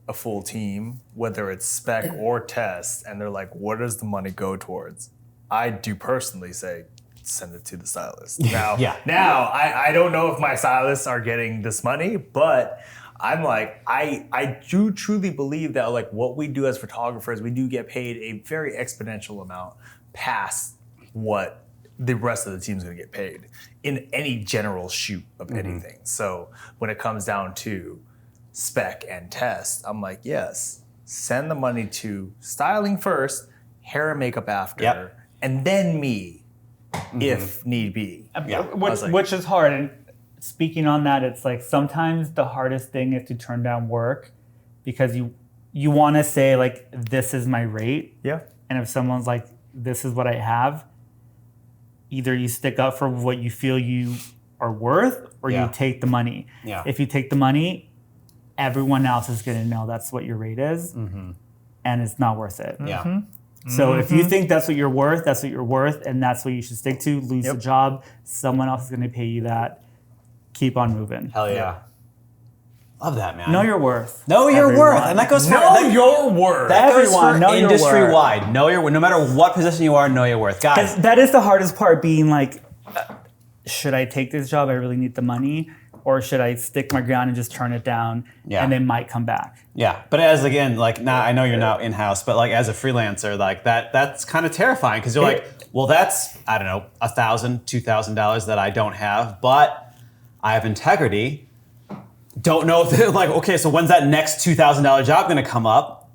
A: a full team, whether it's spec or test, and they're like, what does the money go towards? I do personally say, send it to the stylist. Now,
B: Yeah.
A: now I don't know if my stylists are getting this money, but I'm like, I do truly believe that like what we do as photographers, we do get paid a very exponential amount past what the rest of the team's gonna get paid in any general shoot of anything. So when it comes down to spec and test, I'm like, yes, send the money to styling first, hair and makeup after,
B: Yep.
A: and then me, if need be.
B: Yeah.
C: Which is hard. And speaking on that, it's like sometimes the hardest thing is to turn down work because you want to say like this is my rate,
A: Yeah.
C: and if someone's like this is what I have, either you stick up for what you feel you are worth or
B: Yeah.
C: you take the money.
B: Yeah.
C: If you take the money, everyone else is going to know that's what your rate is, and it's not worth it.
B: Yeah.
C: So if you think that's what you're worth, that's what you're worth, and that's what you should stick to. Lose the job, someone else is going to pay you that. Keep on moving.
B: Hell yeah. Love that, man.
C: Know your worth.
B: Know your
C: everyone.
B: worth. And that goes for
A: your word.
B: that goes
C: everyone,
B: for
C: know your worth.
B: industry wide. Know your worth. No matter what position you are, know your worth. Guys,
C: That is the hardest part, being like, should I take this job? I really need the money. Or should I stick my ground and just turn it down
B: Yeah.
C: and they might come back?
B: yeah. But as again, like now I know you're now in-house, but like as a freelancer, like that's kind of terrifying because you're like, well, that's, I don't know, $1,000, $2,000 that I don't have, but I have integrity. Don't know if they're like, okay, so when's that next $2,000 job gonna come up?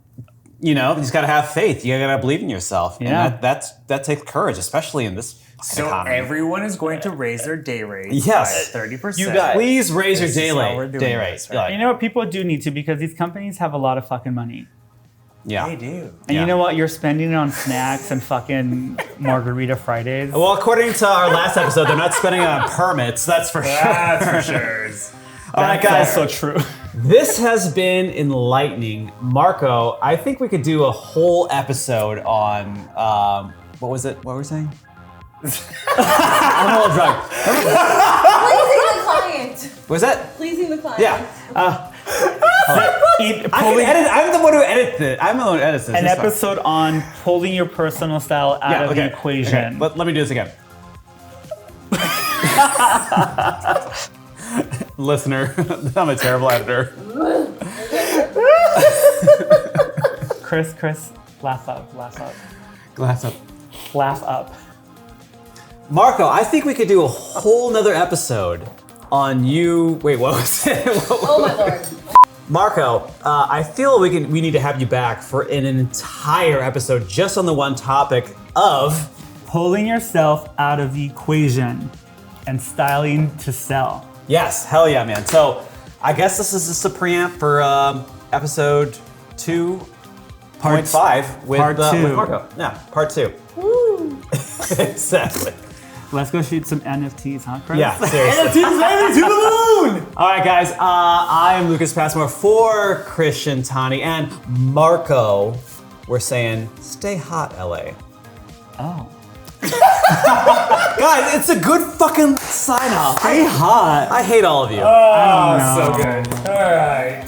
B: You know, you just gotta have faith. You gotta believe in yourself.
C: Yeah.
B: And that takes courage, especially in this
A: So
B: economy.
A: everyone is going to raise their day rates
B: Yes.
A: by 30%.
B: You guys, please raise your
A: This
B: day
A: is how
B: rate.
A: we're doing
B: Day
A: this,
B: rate.
A: right?
B: Like,
C: You know what? People do need to because these companies have a lot of fucking money.
B: yeah.
A: They do.
C: And
B: Yeah.
C: you know what? You're spending it on snacks and fucking Margarita Fridays.
B: Well, according to our last episode, they're not spending it on permits. That's for sure.
A: That's for sure.
B: All right,
C: That's
B: guys.
C: also true.
B: This has been enlightening. Marco, I think we could do a whole episode on, what was it? What were we saying? I'm a little drunk.
F: Pleasing the client.
B: Was that?
F: Pleasing the client.
B: Yeah. I can
C: Pulling
B: edit. I'm the one who edits it. I'm the one who edits this.
C: an
B: It's fine.
C: episode on pulling your personal style out of the equation.
B: Okay. Let me do this again. Listener, I'm a terrible editor.
C: Chris, laugh up,
B: Glass up.
C: laugh up.
B: Marco, I think we could do a whole nother episode on you. Wait, what was it?
F: Oh my lord.
B: Marco, I feel we need to have you back for an entire episode just on the one topic of
C: Pulling yourself out of the equation and styling to sell.
B: yes, hell yeah, man. So I guess this is just a preamp for episode 2.5 with
C: Part two.
B: with Marco. Yeah, part 2.
F: Woo.
B: Exactly.
C: Let's go shoot some NFTs, huh, Chris?
B: Yeah, seriously.
C: to the moon!
B: All right, guys. I am Lucas Passmore for Chris Shintani and Marco. We're saying, stay hot, LA.
C: Oh.
B: Guys, it's a good fucking sign off.
C: Stay hot.
B: I hate all of you.
A: Oh, so good. All right.